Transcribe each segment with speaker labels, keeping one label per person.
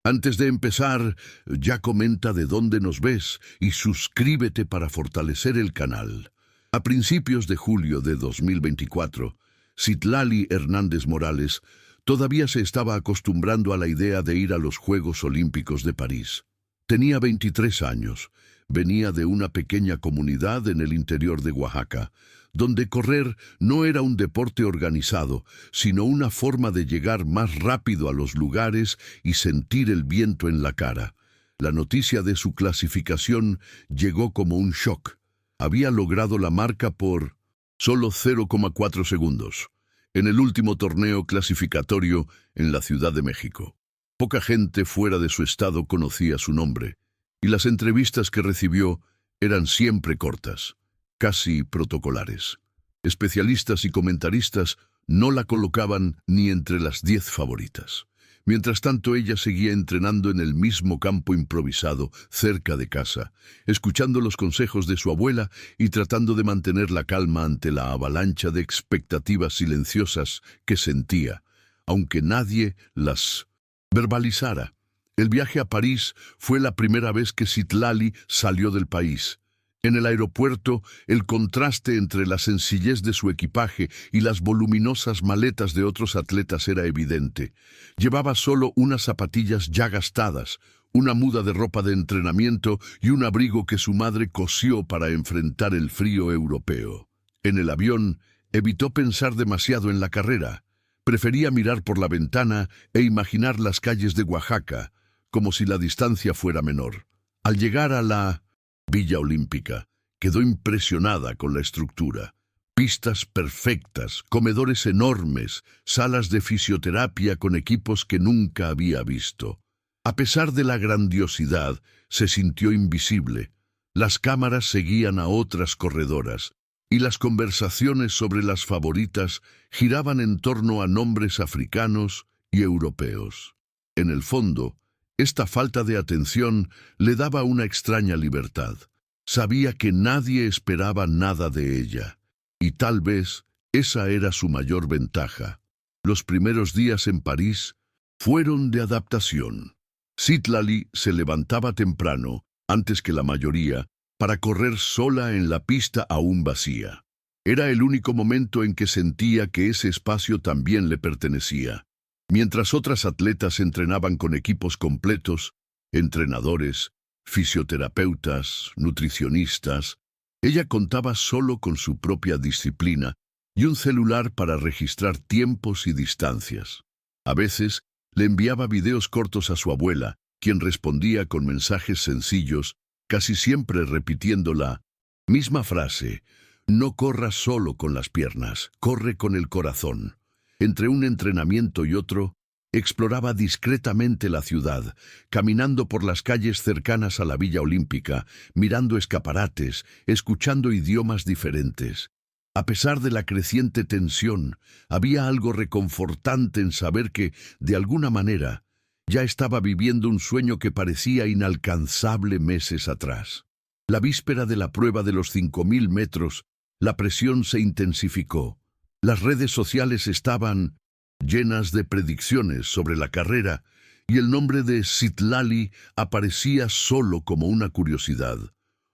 Speaker 1: Antes de empezar, ya comenta de dónde nos ves y suscríbete para fortalecer el canal. A principios de julio de 2024, Citlali Hernández Morales todavía se estaba acostumbrando a la idea de ir a los Juegos Olímpicos de París. Tenía 23 años, venía de una pequeña comunidad en el interior de Oaxaca, donde correr no era un deporte organizado, sino una forma de llegar más rápido a los lugares y sentir el viento en la cara. La noticia de su clasificación llegó como un shock. Había logrado la marca por solo 0,4 segundos, en el último torneo clasificatorio en la Ciudad de México. Poca gente fuera de su estado conocía su nombre, y las entrevistas que recibió eran siempre cortas, casi protocolares. Especialistas y comentaristas no la colocaban ni entre las 10 favoritas. Mientras tanto, ella seguía entrenando en el mismo campo improvisado, cerca de casa, escuchando los consejos de su abuela y tratando de mantener la calma ante la avalancha de expectativas silenciosas que sentía, aunque nadie las verbalizara. El viaje a París fue la primera vez que Citlali salió del país. En el aeropuerto, el contraste entre la sencillez de su equipaje y las voluminosas maletas de otros atletas era evidente. Llevaba solo unas zapatillas ya gastadas, una muda de ropa de entrenamiento y un abrigo que su madre cosió para enfrentar el frío europeo. En el avión, evitó pensar demasiado en la carrera. Prefería mirar por la ventana e imaginar las calles de Oaxaca, como si la distancia fuera menor. Al llegar a la Villa Olímpica, quedó impresionada con la estructura. Pistas perfectas, comedores enormes, salas de fisioterapia con equipos que nunca había visto. A pesar de la grandiosidad, se sintió invisible. Las cámaras seguían a otras corredoras, y las conversaciones sobre las favoritas giraban en torno a nombres africanos y europeos. En el fondo, esta falta de atención le daba una extraña libertad. Sabía que nadie esperaba nada de ella, y tal vez esa era su mayor ventaja. Los primeros días en París fueron de adaptación. Citlali se levantaba temprano, antes que la mayoría, para correr sola en la pista aún vacía. Era el único momento en que sentía que ese espacio también le pertenecía. Mientras otras atletas entrenaban con equipos completos, entrenadores, fisioterapeutas, nutricionistas, ella contaba solo con su propia disciplina y un celular para registrar tiempos y distancias. A veces le enviaba videos cortos a su abuela, quien respondía con mensajes sencillos, casi siempre repitiendo la misma frase: no corras solo con las piernas, corre con el corazón. Entre un entrenamiento y otro, exploraba discretamente la ciudad, caminando por las calles cercanas a la Villa Olímpica, mirando escaparates, escuchando idiomas diferentes. A pesar de la creciente tensión, había algo reconfortante en saber que, de alguna manera, ya estaba viviendo un sueño que parecía inalcanzable meses atrás. La víspera de la prueba de los 5.000 metros, la presión se intensificó. Las redes sociales estaban llenas de predicciones sobre la carrera y el nombre de Citlali aparecía solo como una curiosidad,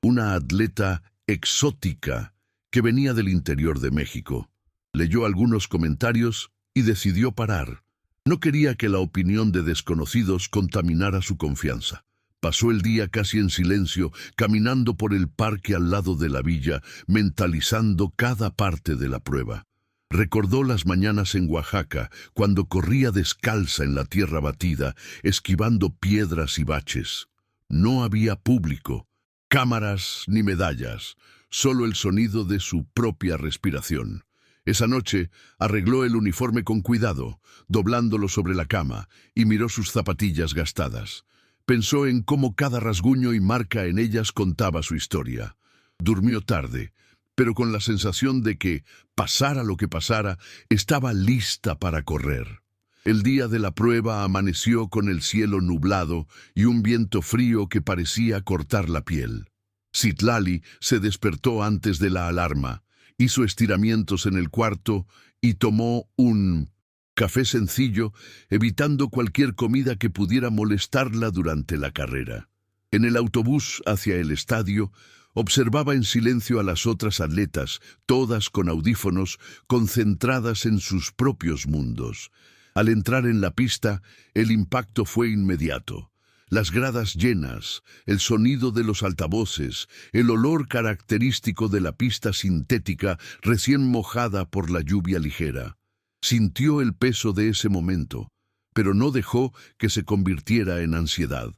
Speaker 1: una atleta exótica que venía del interior de México. Leyó algunos comentarios y decidió parar. No quería que la opinión de desconocidos contaminara su confianza. Pasó el día casi en silencio, caminando por el parque al lado de la villa, mentalizando cada parte de la prueba. Recordó las mañanas en Oaxaca, cuando corría descalza en la tierra batida, esquivando piedras y baches. No había público, cámaras ni medallas, solo el sonido de su propia respiración. Esa noche arregló el uniforme con cuidado, doblándolo sobre la cama, y miró sus zapatillas gastadas. Pensó en cómo cada rasguño y marca en ellas contaba su historia. Durmió tarde, pero con la sensación de que, pasara lo que pasara, estaba lista para correr. El día de la prueba amaneció con el cielo nublado y un viento frío que parecía cortar la piel. Citlali se despertó antes de la alarma, hizo estiramientos en el cuarto y tomó un café sencillo, evitando cualquier comida que pudiera molestarla durante la carrera. En el autobús hacia el estadio, observaba en silencio a las otras atletas, todas con audífonos, concentradas en sus propios mundos. Al entrar en la pista, el impacto fue inmediato. Las gradas llenas, el sonido de los altavoces, el olor característico de la pista sintética recién mojada por la lluvia ligera. Sintió el peso de ese momento, pero no dejó que se convirtiera en ansiedad.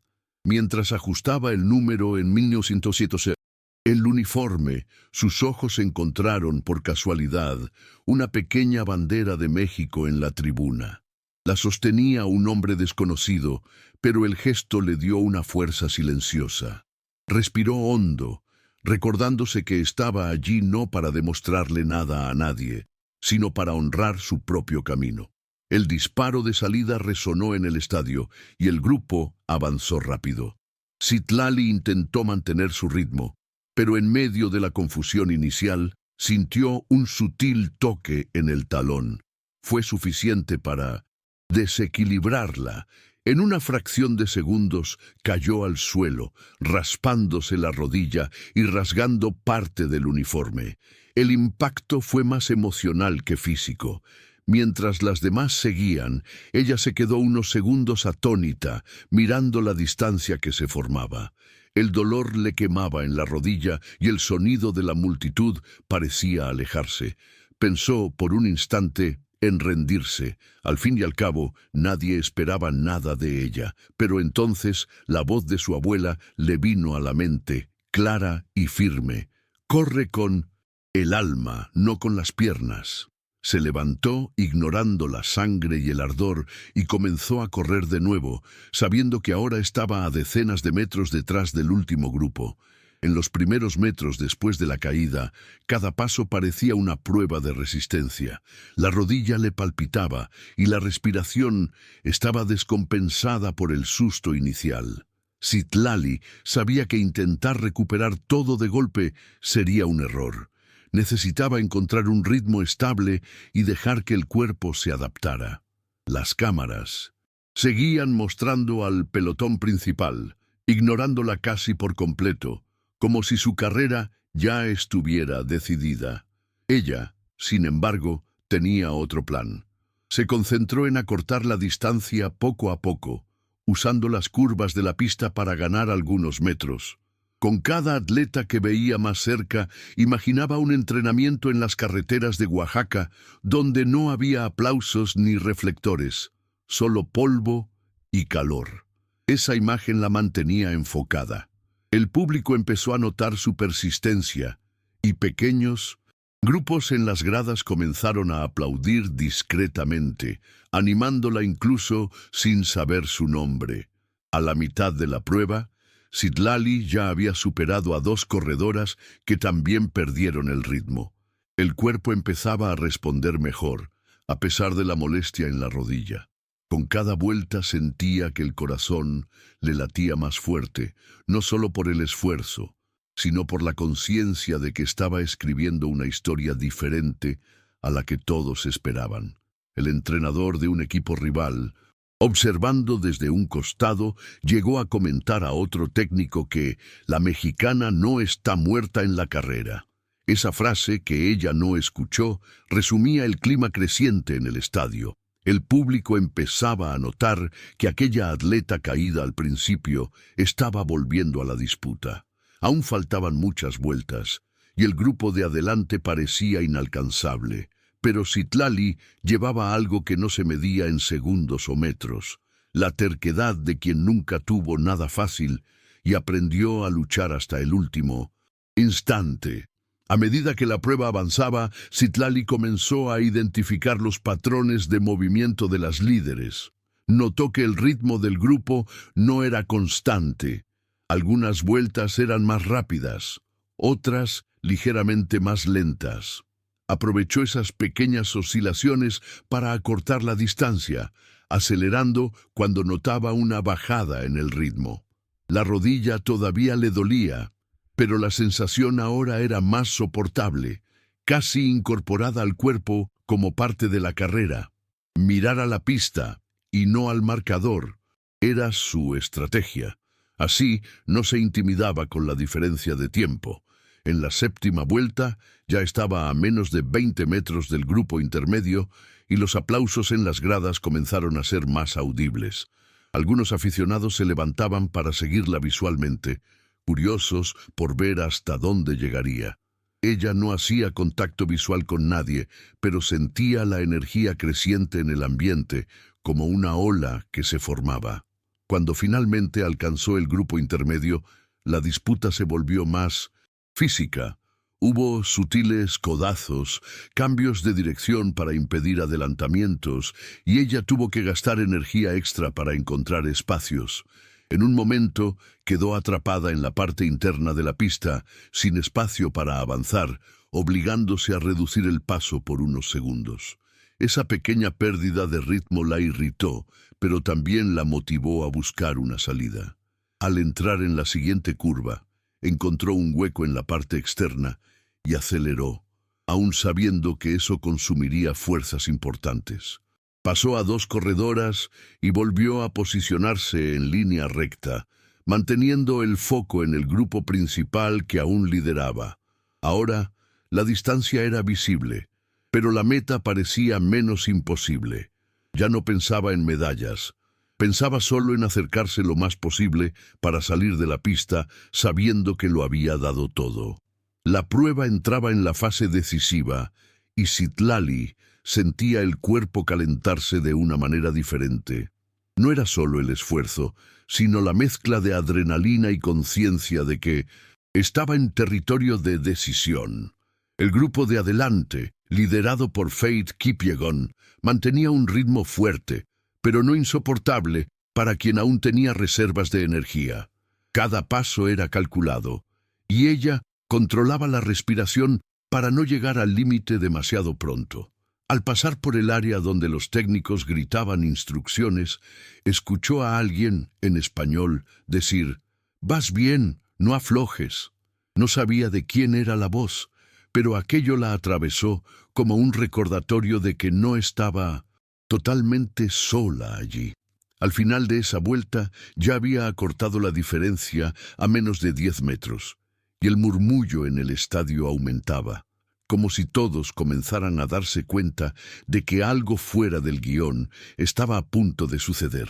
Speaker 1: Mientras ajustaba el número en 1907, el uniforme, sus ojos encontraron, por casualidad, una pequeña bandera de México en la tribuna. La sostenía un hombre desconocido, pero el gesto le dio una fuerza silenciosa. Respiró hondo, recordándose que estaba allí no para demostrarle nada a nadie, sino para honrar su propio camino. El disparo de salida resonó en el estadio y el grupo avanzó rápido. Citlali intentó mantener su ritmo, pero en medio de la confusión inicial sintió un sutil toque en el talón. Fue suficiente para desequilibrarla. En una fracción de segundos cayó al suelo, raspándose la rodilla y rasgando parte del uniforme. El impacto fue más emocional que físico. Mientras las demás seguían, ella se quedó unos segundos atónita, mirando la distancia que se formaba. El dolor le quemaba en la rodilla y el sonido de la multitud parecía alejarse. Pensó por un instante en rendirse. Al fin y al cabo, nadie esperaba nada de ella, pero entonces la voz de su abuela le vino a la mente, clara y firme. «Corre con el alma, no con las piernas». Se levantó, ignorando la sangre y el ardor, y comenzó a correr de nuevo, sabiendo que ahora estaba a decenas de metros detrás del último grupo. En los primeros metros después de la caída, cada paso parecía una prueba de resistencia. La rodilla le palpitaba y la respiración estaba descompensada por el susto inicial. Citlali sabía que intentar recuperar todo de golpe sería un error. Necesitaba encontrar un ritmo estable y dejar que el cuerpo se adaptara. Las cámaras seguían mostrando al pelotón principal, ignorándola casi por completo, como si su carrera ya estuviera decidida. Ella, sin embargo, tenía otro plan. Se concentró en acortar la distancia poco a poco, usando las curvas de la pista para ganar algunos metros. Con cada atleta que veía más cerca, imaginaba un entrenamiento en las carreteras de Oaxaca, donde no había aplausos ni reflectores, solo polvo y calor. Esa imagen la mantenía enfocada. El público empezó a notar su persistencia, y pequeños grupos en las gradas comenzaron a aplaudir discretamente, animándola incluso sin saber su nombre. A la mitad de la prueba, Citlali ya había superado a 2 corredoras que también perdieron el ritmo. El cuerpo empezaba a responder mejor, a pesar de la molestia en la rodilla. Con cada vuelta sentía que el corazón le latía más fuerte, no solo por el esfuerzo, sino por la conciencia de que estaba escribiendo una historia diferente a la que todos esperaban. El entrenador de un equipo rival, observando desde un costado, llegó a comentar a otro técnico que la mexicana no está muerta en la carrera. Esa frase, que ella no escuchó, resumía el clima creciente en el estadio. El público empezaba a notar que aquella atleta caída al principio estaba volviendo a la disputa. Aún faltaban muchas vueltas, y el grupo de adelante parecía inalcanzable. Pero Citlali llevaba algo que no se medía en segundos o metros, la terquedad de quien nunca tuvo nada fácil y aprendió a luchar hasta el último instante. A medida que la prueba avanzaba, Citlali comenzó a identificar los patrones de movimiento de las líderes. Notó que el ritmo del grupo no era constante. Algunas vueltas eran más rápidas, otras ligeramente más lentas. Aprovechó esas pequeñas oscilaciones para acortar la distancia, acelerando cuando notaba una bajada en el ritmo. La rodilla todavía le dolía, pero la sensación ahora era más soportable, casi incorporada al cuerpo como parte de la carrera. Mirar a la pista y no al marcador era su estrategia. Así no se intimidaba con la diferencia de tiempo. En la séptima vuelta ya estaba a menos de 20 metros del grupo intermedio y los aplausos en las gradas comenzaron a ser más audibles. Algunos aficionados se levantaban para seguirla visualmente, curiosos por ver hasta dónde llegaría. Ella no hacía contacto visual con nadie, pero sentía la energía creciente en el ambiente, como una ola que se formaba. Cuando finalmente alcanzó el grupo intermedio, la disputa se volvió más física. Hubo sutiles codazos, cambios de dirección para impedir adelantamientos, y ella tuvo que gastar energía extra para encontrar espacios. En un momento quedó atrapada en la parte interna de la pista, sin espacio para avanzar, obligándose a reducir el paso por unos segundos. Esa pequeña pérdida de ritmo la irritó, pero también la motivó a buscar una salida. Al entrar en la siguiente curva, encontró un hueco en la parte externa y aceleró, aún sabiendo que eso consumiría fuerzas importantes. Pasó a 2 corredoras y volvió a posicionarse en línea recta, manteniendo el foco en el grupo principal que aún lideraba. Ahora, la distancia era visible, pero la meta parecía menos imposible. Ya no pensaba en medallas. Pensaba solo en acercarse lo más posible para salir de la pista, sabiendo que lo había dado todo. La prueba entraba en la fase decisiva, y Citlali sentía el cuerpo calentarse de una manera diferente. No era solo el esfuerzo, sino la mezcla de adrenalina y conciencia de que estaba en territorio de decisión. El grupo de adelante, liderado por Faith Kipyegon, mantenía un ritmo fuerte, pero no insoportable para quien aún tenía reservas de energía. Cada paso era calculado, y ella controlaba la respiración para no llegar al límite demasiado pronto. Al pasar por el área donde los técnicos gritaban instrucciones, escuchó a alguien, en español, decir: «Vas bien, no aflojes». No sabía de quién era la voz, pero aquello la atravesó como un recordatorio de que no estaba totalmente sola allí. Al final de esa vuelta ya había acortado la diferencia a menos de 10 metros, y el murmullo en el estadio aumentaba, como si todos comenzaran a darse cuenta de que algo fuera del guión estaba a punto de suceder.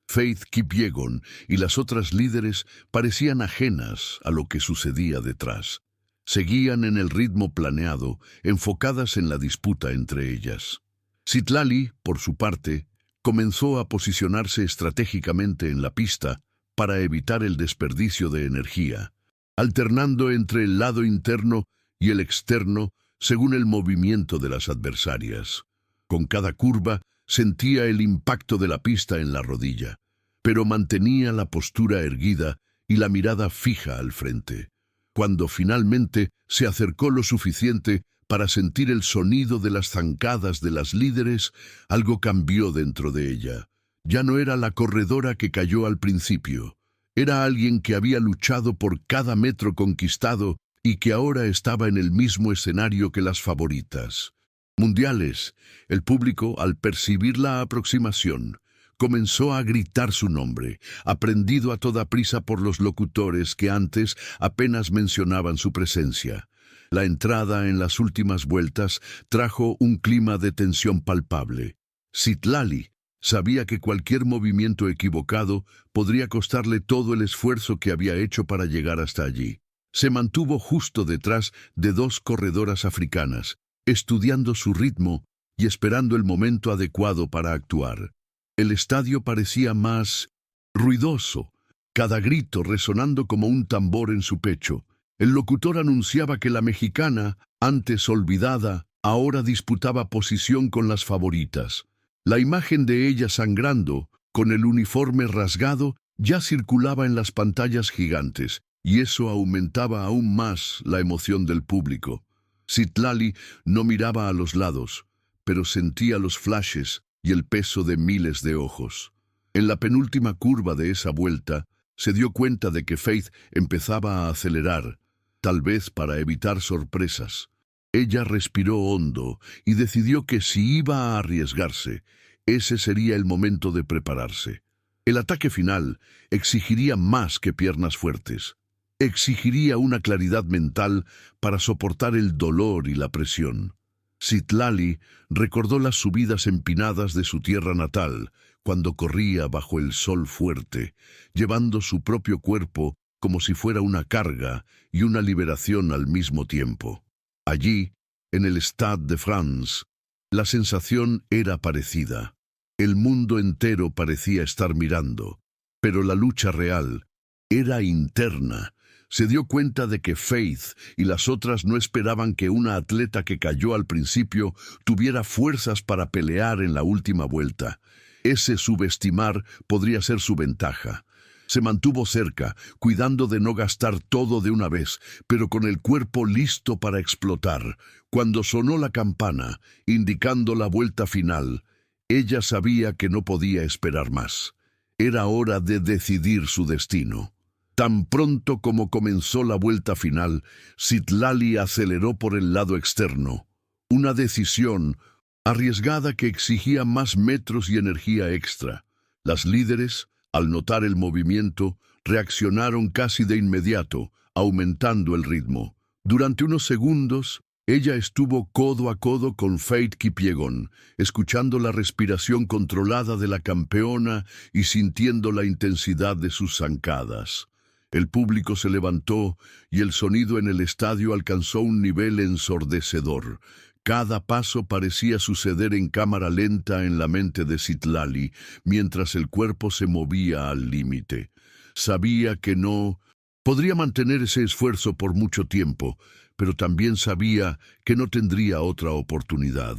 Speaker 1: Faith Kipyegon y las otras líderes parecían ajenas a lo que sucedía detrás. Seguían en el ritmo planeado, enfocadas en la disputa entre ellas. Citlali, por su parte, comenzó a posicionarse estratégicamente en la pista para evitar el desperdicio de energía, alternando entre el lado interno y el externo según el movimiento de las adversarias. Con cada curva sentía el impacto de la pista en la rodilla, pero mantenía la postura erguida y la mirada fija al frente. Cuando finalmente se acercó lo suficiente para sentir el sonido de las zancadas de las líderes, algo cambió dentro de ella. Ya no era la corredora que cayó al principio. Era alguien que había luchado por cada metro conquistado y que ahora estaba en el mismo escenario que las favoritas mundiales. El público, al percibir la aproximación, comenzó a gritar su nombre, aprendido a toda prisa por los locutores que antes apenas mencionaban su presencia. La entrada en las últimas vueltas trajo un clima de tensión palpable. Citlali sabía que cualquier movimiento equivocado podría costarle todo el esfuerzo que había hecho para llegar hasta allí. Se mantuvo justo detrás de 2 corredoras africanas, estudiando su ritmo y esperando el momento adecuado para actuar. El estadio parecía más ruidoso, cada grito resonando como un tambor en su pecho. El locutor anunciaba que la mexicana, antes olvidada, ahora disputaba posición con las favoritas. La imagen de ella sangrando, con el uniforme rasgado, ya circulaba en las pantallas gigantes, y eso aumentaba aún más la emoción del público. Citlali no miraba a los lados, pero sentía los flashes y el peso de miles de ojos. En la penúltima curva de esa vuelta, se dio cuenta de que Faith empezaba a acelerar, tal vez para evitar sorpresas. Ella respiró hondo y decidió que si iba a arriesgarse, ese sería el momento de prepararse. El ataque final exigiría más que piernas fuertes. Exigiría una claridad mental para soportar el dolor y la presión. Citlali recordó las subidas empinadas de su tierra natal, cuando corría bajo el sol fuerte, llevando su propio cuerpo como si fuera una carga y una liberación al mismo tiempo. Allí, en el Stade de France, la sensación era parecida. El mundo entero parecía estar mirando, pero la lucha real era interna. Se dio cuenta de que Faith y las otras no esperaban que una atleta que cayó al principio tuviera fuerzas para pelear en la última vuelta. Ese subestimar podría ser su ventaja. Se mantuvo cerca, cuidando de no gastar todo de una vez, pero con el cuerpo listo para explotar. Cuando sonó la campana, indicando la vuelta final, ella sabía que no podía esperar más. Era hora de decidir su destino. Tan pronto como comenzó la vuelta final, Citlali aceleró por el lado externo. Una decisión arriesgada que exigía más metros y energía extra. Las líderes, al notar el movimiento, reaccionaron casi de inmediato, aumentando el ritmo. Durante unos segundos, ella estuvo codo a codo con Faith Kipyegon, escuchando la respiración controlada de la campeona y sintiendo la intensidad de sus zancadas. El público se levantó y el sonido en el estadio alcanzó un nivel ensordecedor. Cada paso parecía suceder en cámara lenta en la mente de Citlali, mientras el cuerpo se movía al límite. Sabía que no podría mantener ese esfuerzo por mucho tiempo, pero también sabía que no tendría otra oportunidad.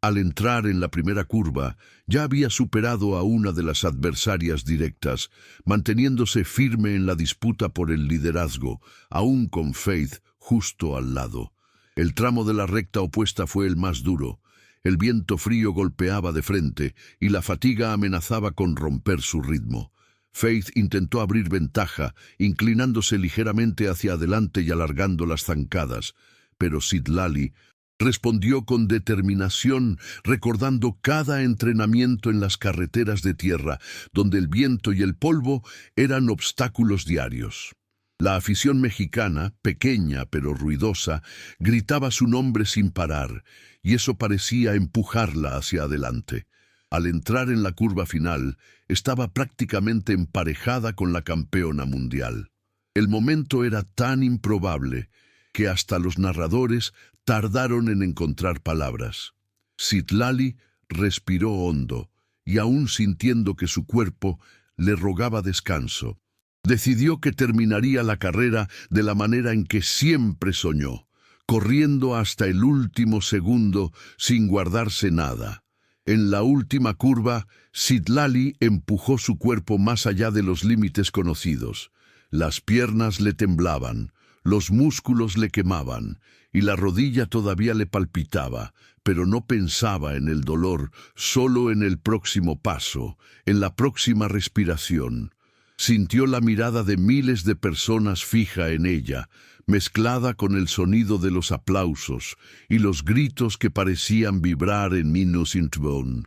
Speaker 1: Al entrar en la primera curva, ya había superado a una de las adversarias directas, manteniéndose firme en la disputa por el liderazgo, aún con Faith justo al lado. El tramo de la recta opuesta fue el más duro. El viento frío golpeaba de frente y la fatiga amenazaba con romper su ritmo. Faith intentó abrir ventaja, inclinándose ligeramente hacia adelante y alargando las zancadas, pero Citlali respondió con determinación, recordando cada entrenamiento en las carreteras de tierra, donde el viento y el polvo eran obstáculos diarios. La afición mexicana, pequeña pero ruidosa, gritaba su nombre sin parar, y eso parecía empujarla hacia adelante. Al entrar en la curva final, estaba prácticamente emparejada con la campeona mundial. El momento era tan improbable que hasta los narradores tardaron en encontrar palabras. Citlali respiró hondo, y aún sintiendo que su cuerpo le rogaba descanso, decidió que terminaría la carrera de la manera en que siempre soñó, corriendo hasta el último segundo sin guardarse nada. En la última curva, Citlali empujó su cuerpo más allá de los límites conocidos. Las piernas le temblaban, los músculos le quemaban, y la rodilla todavía le palpitaba, pero no pensaba en el dolor, solo en el próximo paso, en la próxima respiración. Sintió la mirada de miles de personas fija en ella, mezclada con el sonido de los aplausos y los gritos que parecían vibrar en Minusintbone.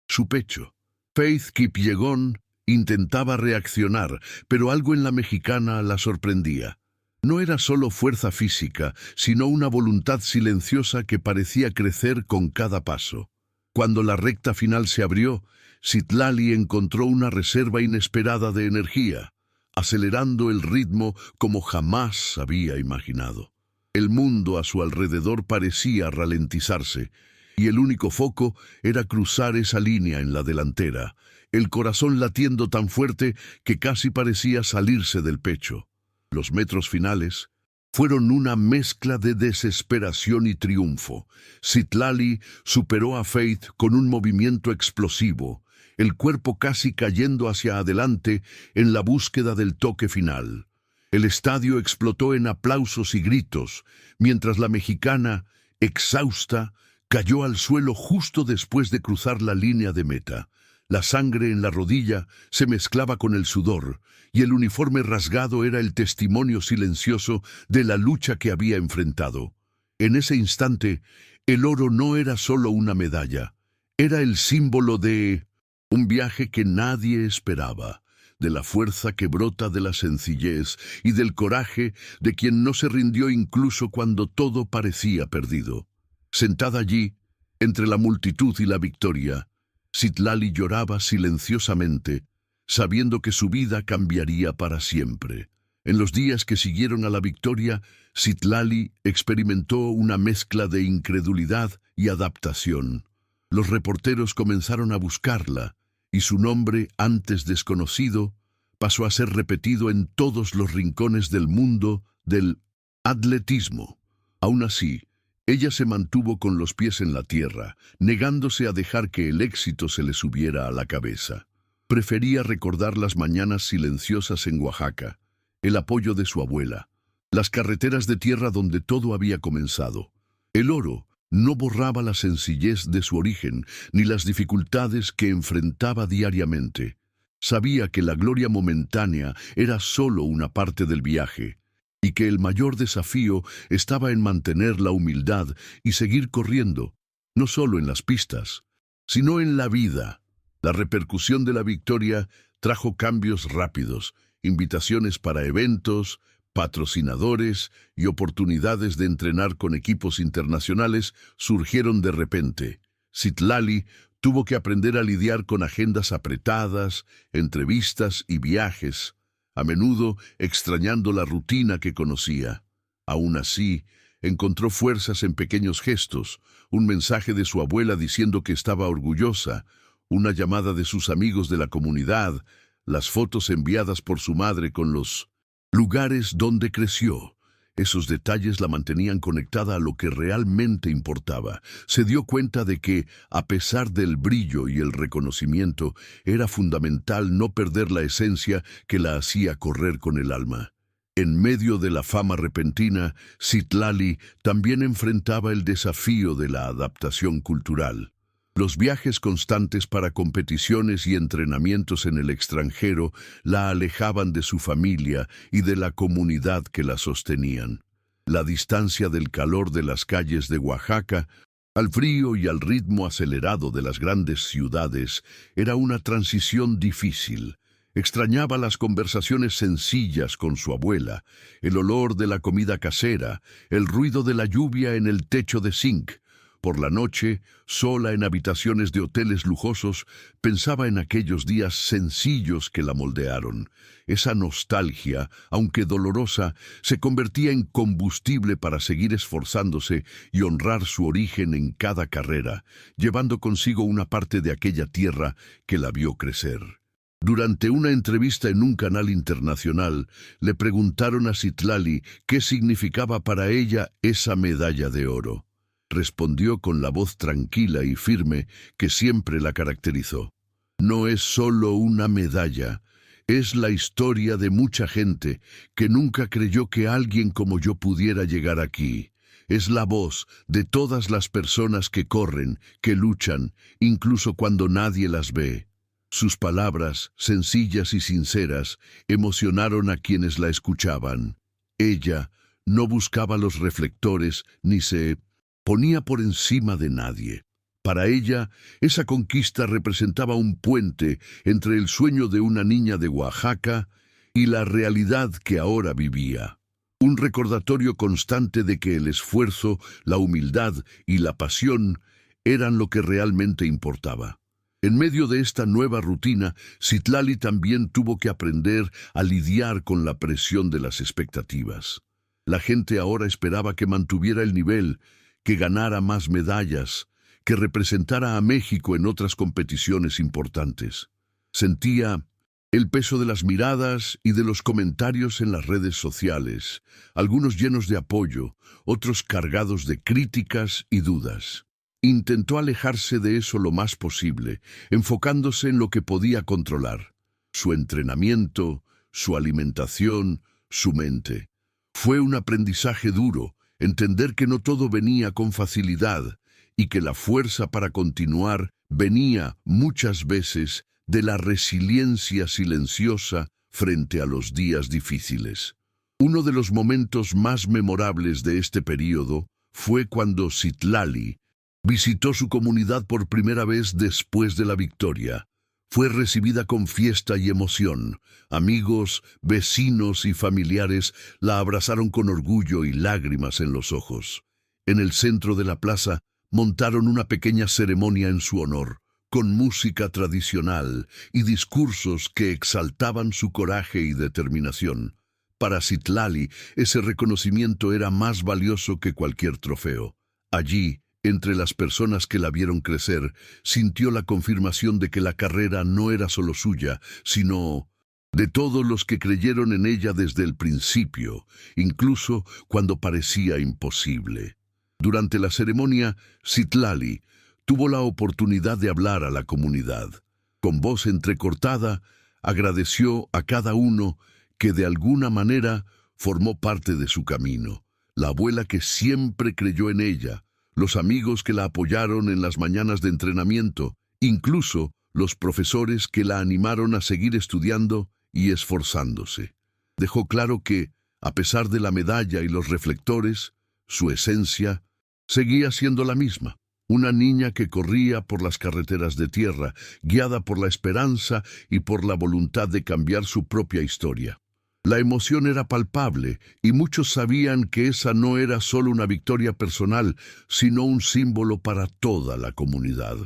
Speaker 1: Su pecho. Faith Kipyegon intentaba reaccionar, pero algo en la mexicana la sorprendía. No era solo fuerza física, sino una voluntad silenciosa que parecía crecer con cada paso. Cuando la recta final se abrió, Citlali encontró una reserva inesperada de energía, acelerando el ritmo como jamás había imaginado. El mundo a su alrededor parecía ralentizarse, y el único foco era cruzar esa línea en la delantera, el corazón latiendo tan fuerte que casi parecía salirse del pecho. Los metros finales fueron una mezcla de desesperación y triunfo. Citlali superó a Faith con un movimiento explosivo, el cuerpo casi cayendo hacia adelante en la búsqueda del toque final. El estadio explotó en aplausos y gritos, mientras la mexicana, exhausta, cayó al suelo justo después de cruzar la línea de meta. La sangre en la rodilla se mezclaba con el sudor, y el uniforme rasgado era el testimonio silencioso de la lucha que había enfrentado. En ese instante, el oro no era solo una medalla, Era el símbolo de un viaje que nadie esperaba, de la fuerza que brota de la sencillez y del coraje de quien no se rindió incluso cuando todo parecía perdido. Sentada allí, entre la multitud y la victoria, Citlali lloraba silenciosamente, sabiendo que su vida cambiaría para siempre. En los días que siguieron a la victoria, Citlali experimentó una mezcla de incredulidad y adaptación. Los reporteros comenzaron a buscarla, y su nombre, antes desconocido, pasó a ser repetido en todos los rincones del mundo del atletismo. Aún así, ella se mantuvo con los pies en la tierra, negándose a dejar que el éxito se le subiera a la cabeza. Prefería recordar las mañanas silenciosas en Oaxaca, el apoyo de su abuela, las carreteras de tierra donde todo había comenzado. El oro no borraba la sencillez de su origen ni las dificultades que enfrentaba diariamente. Sabía que la gloria momentánea era solo una parte del viaje y que el mayor desafío estaba en mantener la humildad y seguir corriendo, no solo en las pistas, sino en la vida. La repercusión de la victoria trajo cambios rápidos, invitaciones para eventos, patrocinadores y oportunidades de entrenar con equipos internacionales surgieron de repente. Citlali tuvo que aprender a lidiar con agendas apretadas, entrevistas y viajes, a menudo extrañando la rutina que conocía. Aún así, encontró fuerzas en pequeños gestos, un mensaje de su abuela diciendo que estaba orgullosa, una llamada de sus amigos de la comunidad, las fotos enviadas por su madre con los lugares donde creció. Esos detalles la mantenían conectada a lo que realmente importaba. Se dio cuenta de que, a pesar del brillo y el reconocimiento, era fundamental no perder la esencia que la hacía correr con el alma. En medio de la fama repentina, Citlali también enfrentaba el desafío de la adaptación cultural. Los viajes constantes para competiciones y entrenamientos en el extranjero la alejaban de su familia y de la comunidad que la sostenían. La distancia del calor de las calles de Oaxaca al frío y al ritmo acelerado de las grandes ciudades era una transición difícil. Extrañaba las conversaciones sencillas con su abuela, el olor de la comida casera, el ruido de la lluvia en el techo de zinc. Por la noche, sola en habitaciones de hoteles lujosos, pensaba en aquellos días sencillos que la moldearon. Esa nostalgia, aunque dolorosa, se convertía en combustible para seguir esforzándose y honrar su origen en cada carrera, llevando consigo una parte de aquella tierra que la vio crecer. Durante una entrevista en un canal internacional, le preguntaron a Citlali qué significaba para ella esa medalla de oro. Respondió con la voz tranquila y firme que siempre la caracterizó. No es solo una medalla, es la historia de mucha gente que nunca creyó que alguien como yo pudiera llegar aquí. Es la voz de todas las personas que corren, que luchan, incluso cuando nadie las ve. Sus palabras, sencillas y sinceras, emocionaron a quienes la escuchaban. Ella no buscaba los reflectores ni se ponía por encima de nadie. Para ella, esa conquista representaba un puente entre el sueño de una niña de Oaxaca y la realidad que ahora vivía. Un recordatorio constante de que el esfuerzo, la humildad y la pasión eran lo que realmente importaba. En medio de esta nueva rutina, Citlali también tuvo que aprender a lidiar con la presión de las expectativas. La gente ahora esperaba que mantuviera el nivel, que ganara más medallas, que representara a México en otras competiciones importantes. Sentía el peso de las miradas y de los comentarios en las redes sociales, algunos llenos de apoyo, otros cargados de críticas y dudas. Intentó alejarse de eso lo más posible, enfocándose en lo que podía controlar: su entrenamiento, su alimentación, su mente. Fue un aprendizaje duro, entender que no todo venía con facilidad y que la fuerza para continuar venía muchas veces de la resiliencia silenciosa frente a los días difíciles. Uno de los momentos más memorables de este período fue cuando Citlali Visitó su comunidad por primera vez después de la victoria. Fue recibida con fiesta y emoción. Amigos, vecinos y familiares la abrazaron con orgullo y lágrimas en los ojos. En el centro de la plaza montaron una pequeña ceremonia en su honor, con música tradicional y discursos que exaltaban su coraje y determinación. Para Citlali, ese reconocimiento era más valioso que cualquier trofeo. Allí, entre las personas que la vieron crecer, sintió la confirmación de que la carrera no era solo suya, sino de todos los que creyeron en ella desde el principio, incluso cuando parecía imposible. Durante la ceremonia, Citlali tuvo la oportunidad de hablar a la comunidad. Con voz entrecortada, agradeció a cada uno que de alguna manera formó parte de su camino. La abuela que siempre creyó en ella, los amigos que la apoyaron en las mañanas de entrenamiento, incluso los profesores que la animaron a seguir estudiando y esforzándose. Dejó claro que, a pesar de la medalla y los reflectores, su esencia seguía siendo la misma. Una niña que corría por las carreteras de tierra, guiada por la esperanza y por la voluntad de cambiar su propia historia. La emoción era palpable y muchos sabían que esa no era solo una victoria personal, sino un símbolo para toda la comunidad.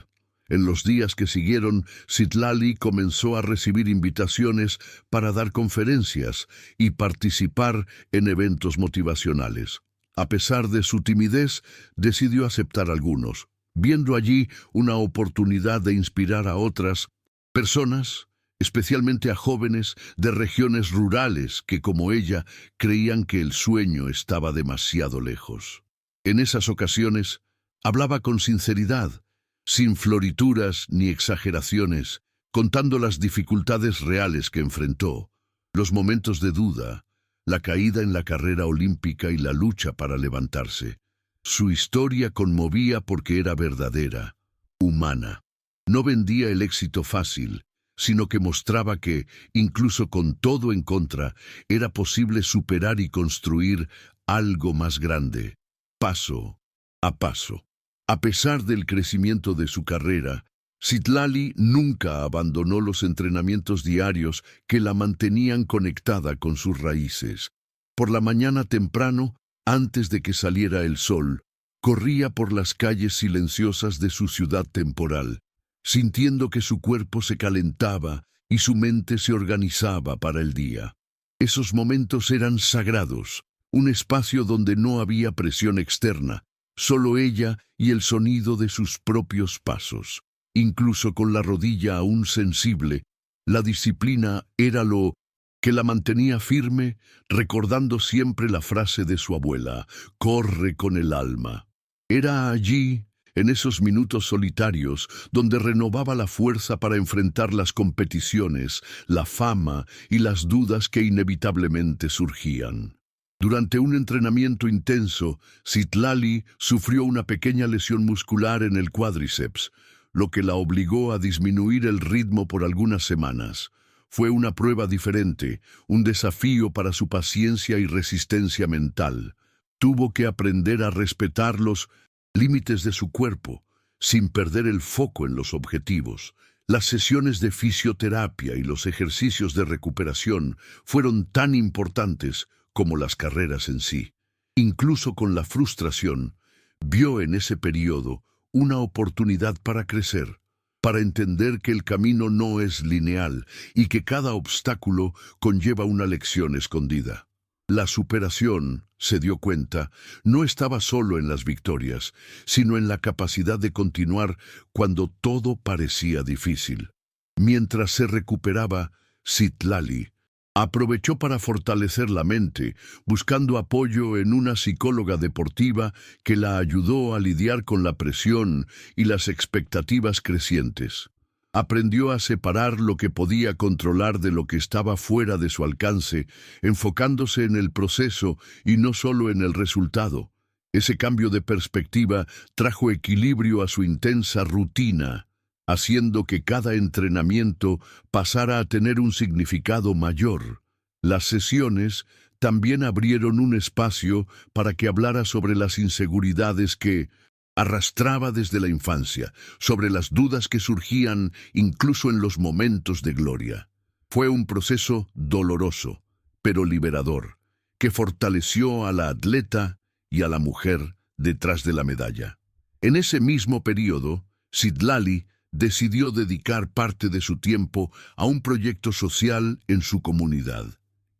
Speaker 1: En los días que siguieron, Citlali comenzó a recibir invitaciones para dar conferencias y participar en eventos motivacionales. A pesar de su timidez, decidió aceptar algunos, viendo allí una oportunidad de inspirar a otras personas, especialmente a jóvenes de regiones rurales que, como ella, creían que el sueño estaba demasiado lejos. En esas ocasiones, hablaba con sinceridad, sin florituras ni exageraciones, contando las dificultades reales que enfrentó, los momentos de duda, la caída en la carrera olímpica y la lucha para levantarse. Su historia conmovía porque era verdadera, humana. No vendía el éxito fácil, sino que mostraba que, incluso con todo en contra, era posible superar y construir algo más grande, paso a paso. A pesar del crecimiento de su carrera, Citlali nunca abandonó los entrenamientos diarios que la mantenían conectada con sus raíces. Por la mañana temprano, antes de que saliera el sol, corría por las calles silenciosas de su ciudad temporal, sintiendo que su cuerpo se calentaba y su mente se organizaba para el día. Esos momentos eran sagrados, un espacio donde no había presión externa, solo ella y el sonido de sus propios pasos. Incluso con la rodilla aún sensible, la disciplina era lo que la mantenía firme, recordando siempre la frase de su abuela, «Corre con el alma». Era allí, en esos minutos solitarios, donde renovaba la fuerza para enfrentar las competiciones, la fama y las dudas que inevitablemente surgían. Durante un entrenamiento intenso, Citlali sufrió una pequeña lesión muscular en el cuádriceps, lo que la obligó a disminuir el ritmo por algunas semanas. Fue una prueba diferente, un desafío para su paciencia y resistencia mental. Tuvo que aprender a respetar los límites de su cuerpo, sin perder el foco en los objetivos. Las sesiones de fisioterapia y los ejercicios de recuperación fueron tan importantes como las carreras en sí. Incluso con la frustración, vio en ese periodo una oportunidad para crecer, para entender que el camino no es lineal y que cada obstáculo conlleva una lección escondida. La superación, se dio cuenta, no estaba solo en las victorias, sino en la capacidad de continuar cuando todo parecía difícil. Mientras se recuperaba, Citlali aprovechó para fortalecer la mente, buscando apoyo en una psicóloga deportiva que la ayudó a lidiar con la presión y las expectativas crecientes. Aprendió a separar lo que podía controlar de lo que estaba fuera de su alcance, enfocándose en el proceso y no solo en el resultado. Ese cambio de perspectiva trajo equilibrio a su intensa rutina, haciendo que cada entrenamiento pasara a tener un significado mayor. Las sesiones también abrieron un espacio para que hablara sobre las inseguridades que arrastraba desde la infancia, sobre las dudas que surgían incluso en los momentos de gloria. Fue un proceso doloroso, pero liberador, que fortaleció a la atleta y a la mujer detrás de la medalla. En ese mismo periodo, Citlali decidió dedicar parte de su tiempo a un proyecto social en su comunidad.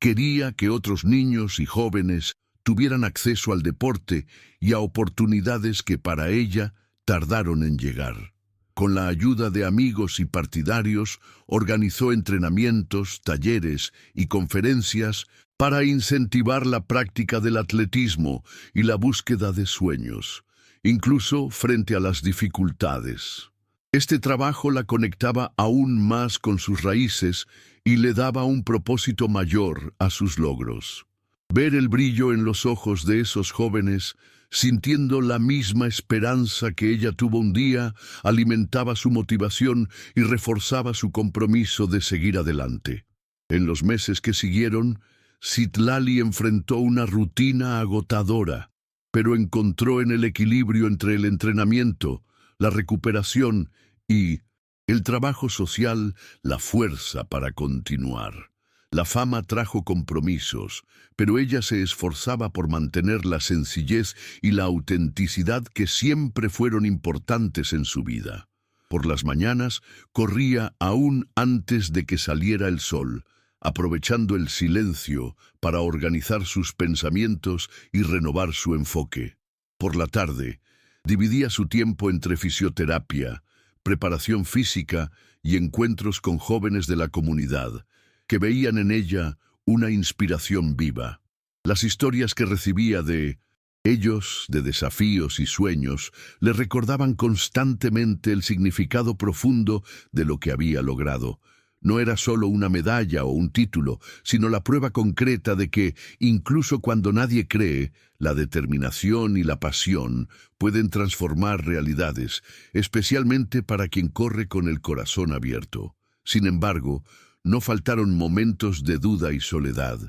Speaker 1: Quería que otros niños y jóvenes tuvieran acceso al deporte y a oportunidades que para ella tardaron en llegar. Con la ayuda de amigos y partidarios, organizó entrenamientos, talleres y conferencias para incentivar la práctica del atletismo y la búsqueda de sueños, incluso frente a las dificultades. Este trabajo la conectaba aún más con sus raíces y le daba un propósito mayor a sus logros. Ver el brillo en los ojos de esos jóvenes, sintiendo la misma esperanza que ella tuvo un día, alimentaba su motivación y reforzaba su compromiso de seguir adelante. En los meses que siguieron, Citlali enfrentó una rutina agotadora, pero encontró en el equilibrio entre el entrenamiento, la recuperación y el trabajo social la fuerza para continuar. La fama trajo compromisos, pero ella se esforzaba por mantener la sencillez y la autenticidad que siempre fueron importantes en su vida. Por las mañanas corría aún antes de que saliera el sol, aprovechando el silencio para organizar sus pensamientos y renovar su enfoque. Por la tarde, dividía su tiempo entre fisioterapia, preparación física y encuentros con jóvenes de la comunidad, que veían en ella una inspiración viva. Las historias que recibía de ellos, de desafíos y sueños, le recordaban constantemente el significado profundo de lo que había logrado. No era solo una medalla o un título, sino la prueba concreta de que, incluso cuando nadie cree, la determinación y la pasión pueden transformar realidades, especialmente para quien corre con el corazón abierto. Sin embargo, no faltaron momentos de duda y soledad.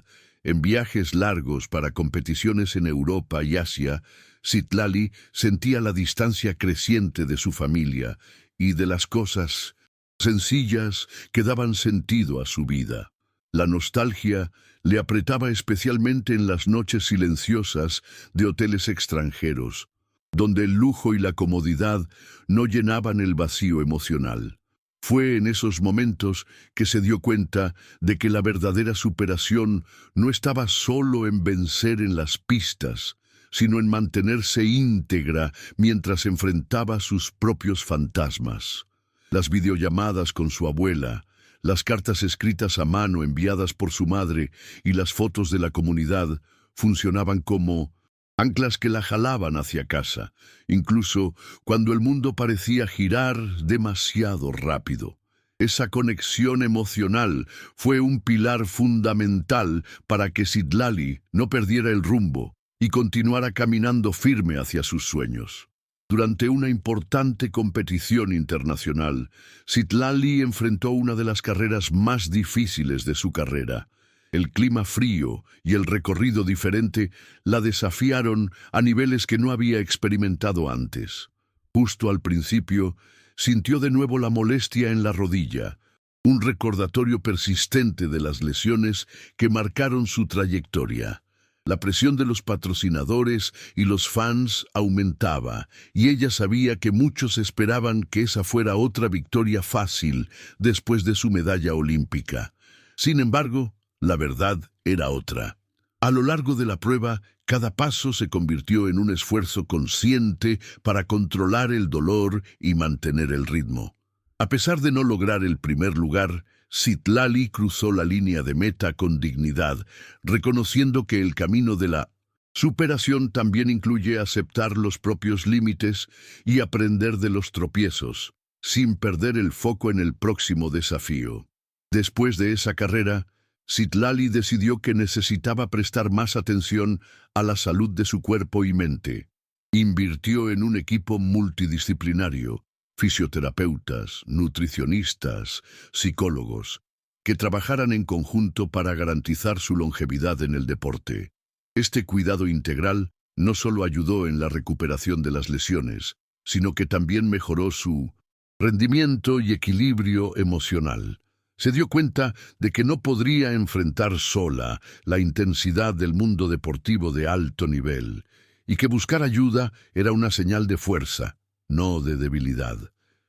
Speaker 1: En viajes largos para competiciones en Europa y Asia, Citlali sentía la distancia creciente de su familia y de las cosas sencillas que daban sentido a su vida. La nostalgia le apretaba especialmente en las noches silenciosas de hoteles extranjeros, donde el lujo y la comodidad no llenaban el vacío emocional. Fue en esos momentos que se dio cuenta de que la verdadera superación no estaba solo en vencer en las pistas, sino en mantenerse íntegra mientras enfrentaba sus propios fantasmas. Las videollamadas con su abuela, las cartas escritas a mano enviadas por su madre y las fotos de la comunidad funcionaban como anclas que la jalaban hacia casa, incluso cuando el mundo parecía girar demasiado rápido. Esa conexión emocional fue un pilar fundamental para que Citlali no perdiera el rumbo y continuara caminando firme hacia sus sueños. Durante una importante competición internacional, Citlali enfrentó una de las carreras más difíciles de su carrera. El clima frío y el recorrido diferente la desafiaron a niveles que no había experimentado antes. Justo al principio, sintió de nuevo la molestia en la rodilla, un recordatorio persistente de las lesiones que marcaron su trayectoria. La presión de los patrocinadores y los fans aumentaba, y ella sabía que muchos esperaban que esa fuera otra victoria fácil después de su medalla olímpica. Sin embargo, la verdad era otra. A lo largo de la prueba, cada paso se convirtió en un esfuerzo consciente para controlar el dolor y mantener el ritmo. A pesar de no lograr el primer lugar, Citlali cruzó la línea de meta con dignidad, reconociendo que el camino de la superación también incluye aceptar los propios límites y aprender de los tropiezos, sin perder el foco en el próximo desafío. Después de esa carrera, Citlali decidió que necesitaba prestar más atención a la salud de su cuerpo y mente. Invirtió en un equipo multidisciplinario, fisioterapeutas, nutricionistas, psicólogos, que trabajaran en conjunto para garantizar su longevidad en el deporte. Este cuidado integral no solo ayudó en la recuperación de las lesiones, sino que también mejoró su rendimiento y equilibrio emocional. Se dio cuenta de que no podría enfrentar sola la intensidad del mundo deportivo de alto nivel, y que buscar ayuda era una señal de fuerza, no de debilidad.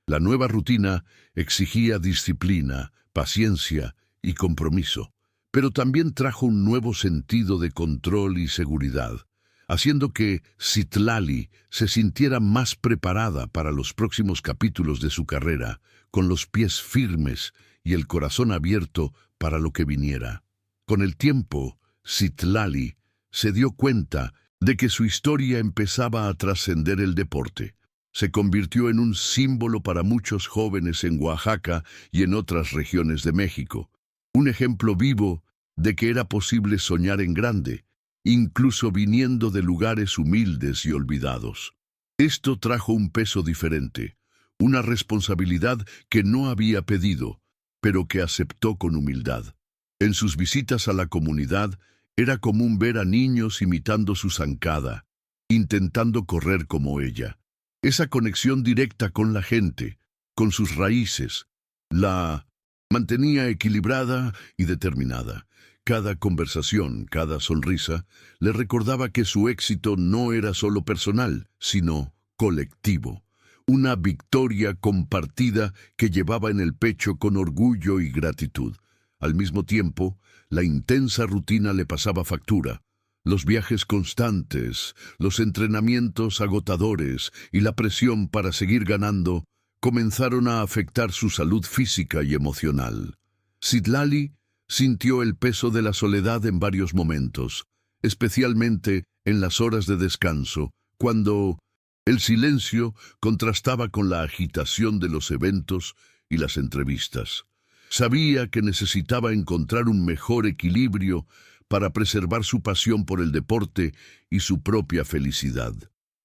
Speaker 1: La nueva rutina exigía disciplina, paciencia y compromiso, pero también trajo un nuevo sentido de control y seguridad, haciendo que Citlali se sintiera más preparada para los próximos capítulos de su carrera, con los pies firmes y el corazón abierto para lo que viniera. Con el tiempo, Citlali se dio cuenta de que su historia empezaba a trascender el deporte. Se convirtió en un símbolo para muchos jóvenes en Oaxaca y en otras regiones de México. Un ejemplo vivo de que era posible soñar en grande, incluso viniendo de lugares humildes y olvidados. Esto trajo un peso diferente, una responsabilidad que no había pedido, pero que aceptó con humildad. En sus visitas a la comunidad, era común ver a niños imitando su zancada, intentando correr como ella. Esa conexión directa con la gente, con sus raíces, la mantenía equilibrada y determinada. Cada conversación, cada sonrisa, le recordaba que su éxito no era solo personal, sino colectivo. Una victoria compartida que llevaba en el pecho con orgullo y gratitud. Al mismo tiempo, la intensa rutina le pasaba factura. Los viajes constantes, los entrenamientos agotadores y la presión para seguir ganando comenzaron a afectar su salud física y emocional. Citlali sintió el peso de la soledad en varios momentos, especialmente en las horas de descanso, cuando el silencio contrastaba con la agitación de los eventos y las entrevistas. Sabía que necesitaba encontrar un mejor equilibrio para preservar su pasión por el deporte y su propia felicidad.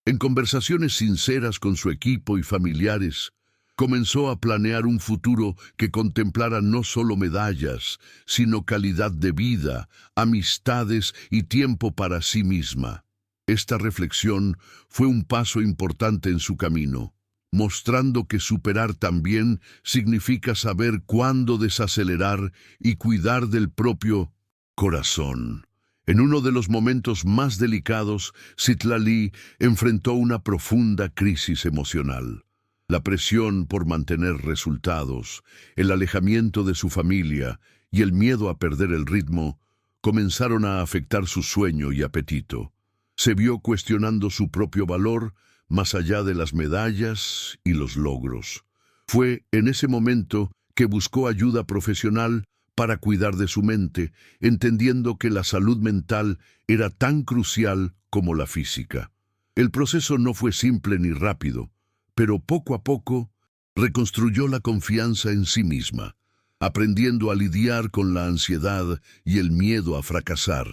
Speaker 1: En conversaciones sinceras con su equipo y familiares, comenzó a planear un futuro que contemplara no solo medallas, sino calidad de vida, amistades y tiempo para sí misma. Esta reflexión fue un paso importante en su camino, mostrando que superar también significa saber cuándo desacelerar y cuidar del propio corazón. En uno de los momentos más delicados, Citlali enfrentó una profunda crisis emocional. La presión por mantener resultados, el alejamiento de su familia y el miedo a perder el ritmo comenzaron a afectar su sueño y apetito. Se vio cuestionando su propio valor más allá de las medallas y los logros. Fue en ese momento que buscó ayuda profesional para cuidar de su mente, entendiendo que la salud mental era tan crucial como la física. El proceso no fue simple ni rápido, pero poco a poco reconstruyó la confianza en sí misma, aprendiendo a lidiar con la ansiedad y el miedo a fracasar.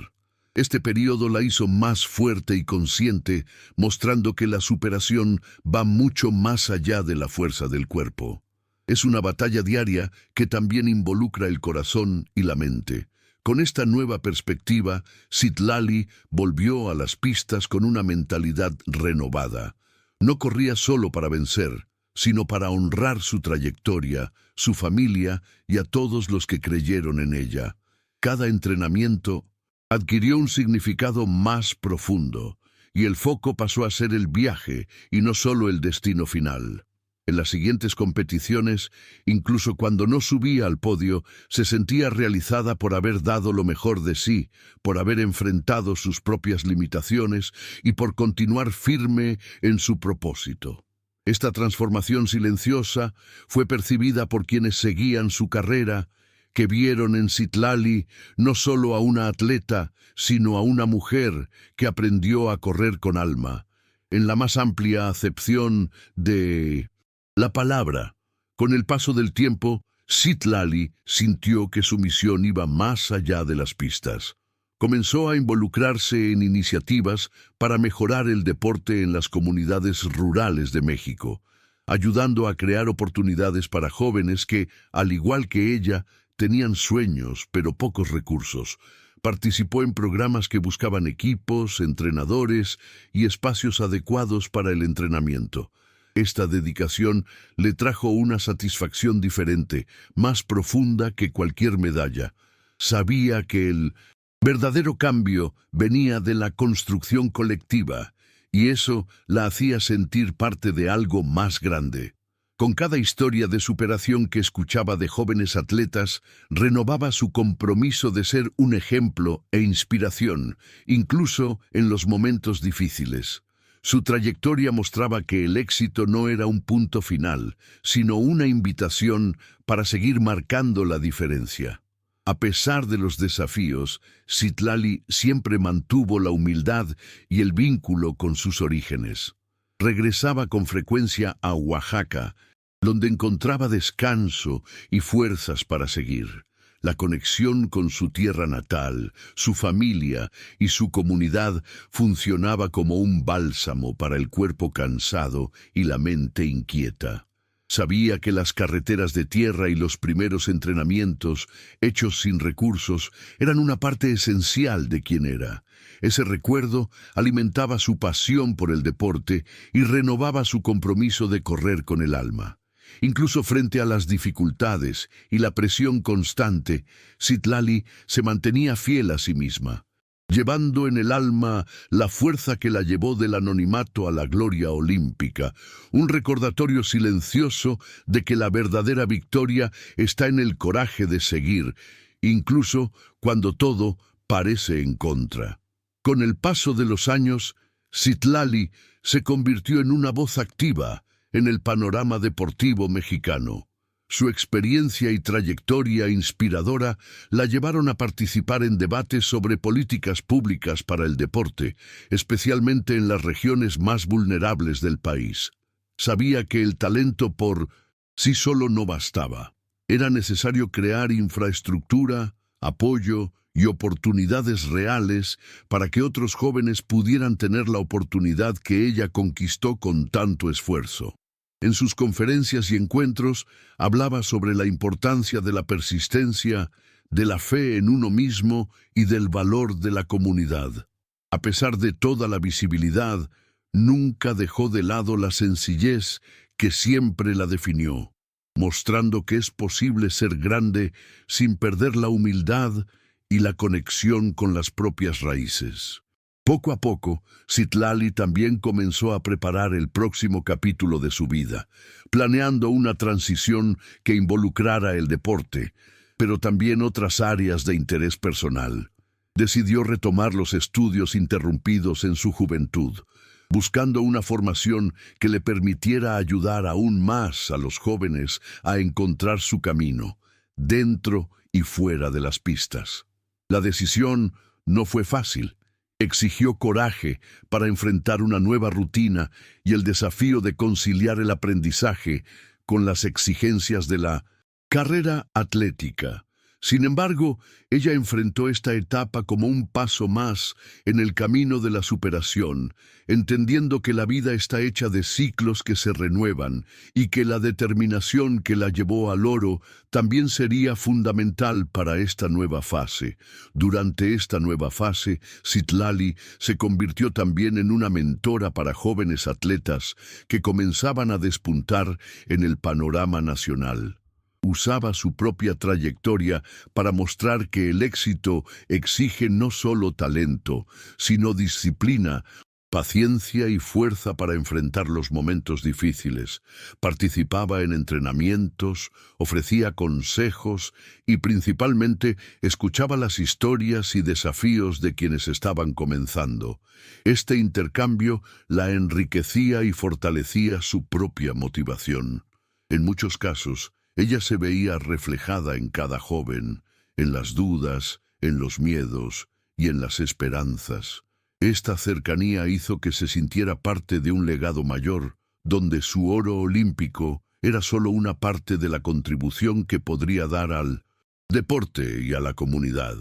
Speaker 1: Este periodo la hizo más fuerte y consciente, mostrando que la superación va mucho más allá de la fuerza del cuerpo. Es una batalla diaria que también involucra el corazón y la mente. Con esta nueva perspectiva, Citlali volvió a las pistas con una mentalidad renovada. No corría solo para vencer, sino para honrar su trayectoria, su familia y a todos los que creyeron en ella. Cada entrenamiento adquirió un significado más profundo, y el foco pasó a ser el viaje y no solo el destino final. En las siguientes competiciones, incluso cuando no subía al podio, se sentía realizada por haber dado lo mejor de sí, por haber enfrentado sus propias limitaciones y por continuar firme en su propósito. Esta transformación silenciosa fue percibida por quienes seguían su carrera, que vieron en Citlali no solo a una atleta, sino a una mujer que aprendió a correr con alma, en la más amplia acepción de la palabra. Con el paso del tiempo, Citlali sintió que su misión iba más allá de las pistas. Comenzó a involucrarse en iniciativas para mejorar el deporte en las comunidades rurales de México, ayudando a crear oportunidades para jóvenes que, al igual que ella, tenían sueños pero pocos recursos. Participó en programas que buscaban equipos, entrenadores y espacios adecuados para el entrenamiento. Esta dedicación le trajo una satisfacción diferente, más profunda que cualquier medalla. Sabía que el verdadero cambio venía de la construcción colectiva, y eso la hacía sentir parte de algo más grande. Con cada historia de superación que escuchaba de jóvenes atletas, renovaba su compromiso de ser un ejemplo e inspiración, incluso en los momentos difíciles. Su trayectoria mostraba que el éxito no era un punto final, sino una invitación para seguir marcando la diferencia. A pesar de los desafíos, Citlali siempre mantuvo la humildad y el vínculo con sus orígenes. Regresaba con frecuencia a Oaxaca, donde encontraba descanso y fuerzas para seguir. La conexión con su tierra natal, su familia y su comunidad funcionaba como un bálsamo para el cuerpo cansado y la mente inquieta. Sabía que las carreteras de tierra y los primeros entrenamientos, hechos sin recursos, eran una parte esencial de quien era. Ese recuerdo alimentaba su pasión por el deporte y renovaba su compromiso de correr con el alma. Incluso frente a las dificultades y la presión constante, Citlali se mantenía fiel a sí misma, llevando en el alma la fuerza que la llevó del anonimato a la gloria olímpica, un recordatorio silencioso de que la verdadera victoria está en el coraje de seguir, incluso cuando todo parece en contra. Con el paso de los años, Citlali se convirtió en una voz activa en el panorama deportivo mexicano. Su experiencia y trayectoria inspiradora la llevaron a participar en debates sobre políticas públicas para el deporte, especialmente en las regiones más vulnerables del país. Sabía que el talento por sí solo no bastaba. Era necesario crear infraestructura, apoyo y oportunidades reales para que otros jóvenes pudieran tener la oportunidad que ella conquistó con tanto esfuerzo. En sus conferencias y encuentros hablaba sobre la importancia de la persistencia, de la fe en uno mismo y del valor de la comunidad. A pesar de toda la visibilidad, nunca dejó de lado la sencillez que siempre la definió, mostrando que es posible ser grande sin perder la humildad y la conexión con las propias raíces. Poco a poco, Citlali también comenzó a preparar el próximo capítulo de su vida, planeando una transición que involucrara el deporte, pero también otras áreas de interés personal. Decidió retomar los estudios interrumpidos en su juventud, buscando una formación que le permitiera ayudar aún más a los jóvenes a encontrar su camino, dentro y fuera de las pistas. La decisión no fue fácil. Exigió coraje para enfrentar una nueva rutina y el desafío de conciliar el aprendizaje con las exigencias de la carrera atlética. Sin embargo, ella enfrentó esta etapa como un paso más en el camino de la superación, entendiendo que la vida está hecha de ciclos que se renuevan y que la determinación que la llevó al oro también sería fundamental para esta nueva fase. Durante esta nueva fase, Citlali se convirtió también en una mentora para jóvenes atletas que comenzaban a despuntar en el panorama nacional. Usaba su propia trayectoria para mostrar que el éxito exige no solo talento, sino disciplina, paciencia y fuerza para enfrentar los momentos difíciles. Participaba en entrenamientos, ofrecía consejos y principalmente escuchaba las historias y desafíos de quienes estaban comenzando. Este intercambio la enriquecía y fortalecía su propia motivación. En muchos casos, ella se veía reflejada en cada joven, en las dudas, en los miedos y en las esperanzas. Esta cercanía hizo que se sintiera parte de un legado mayor, donde su oro olímpico era solo una parte de la contribución que podría dar al deporte y a la comunidad.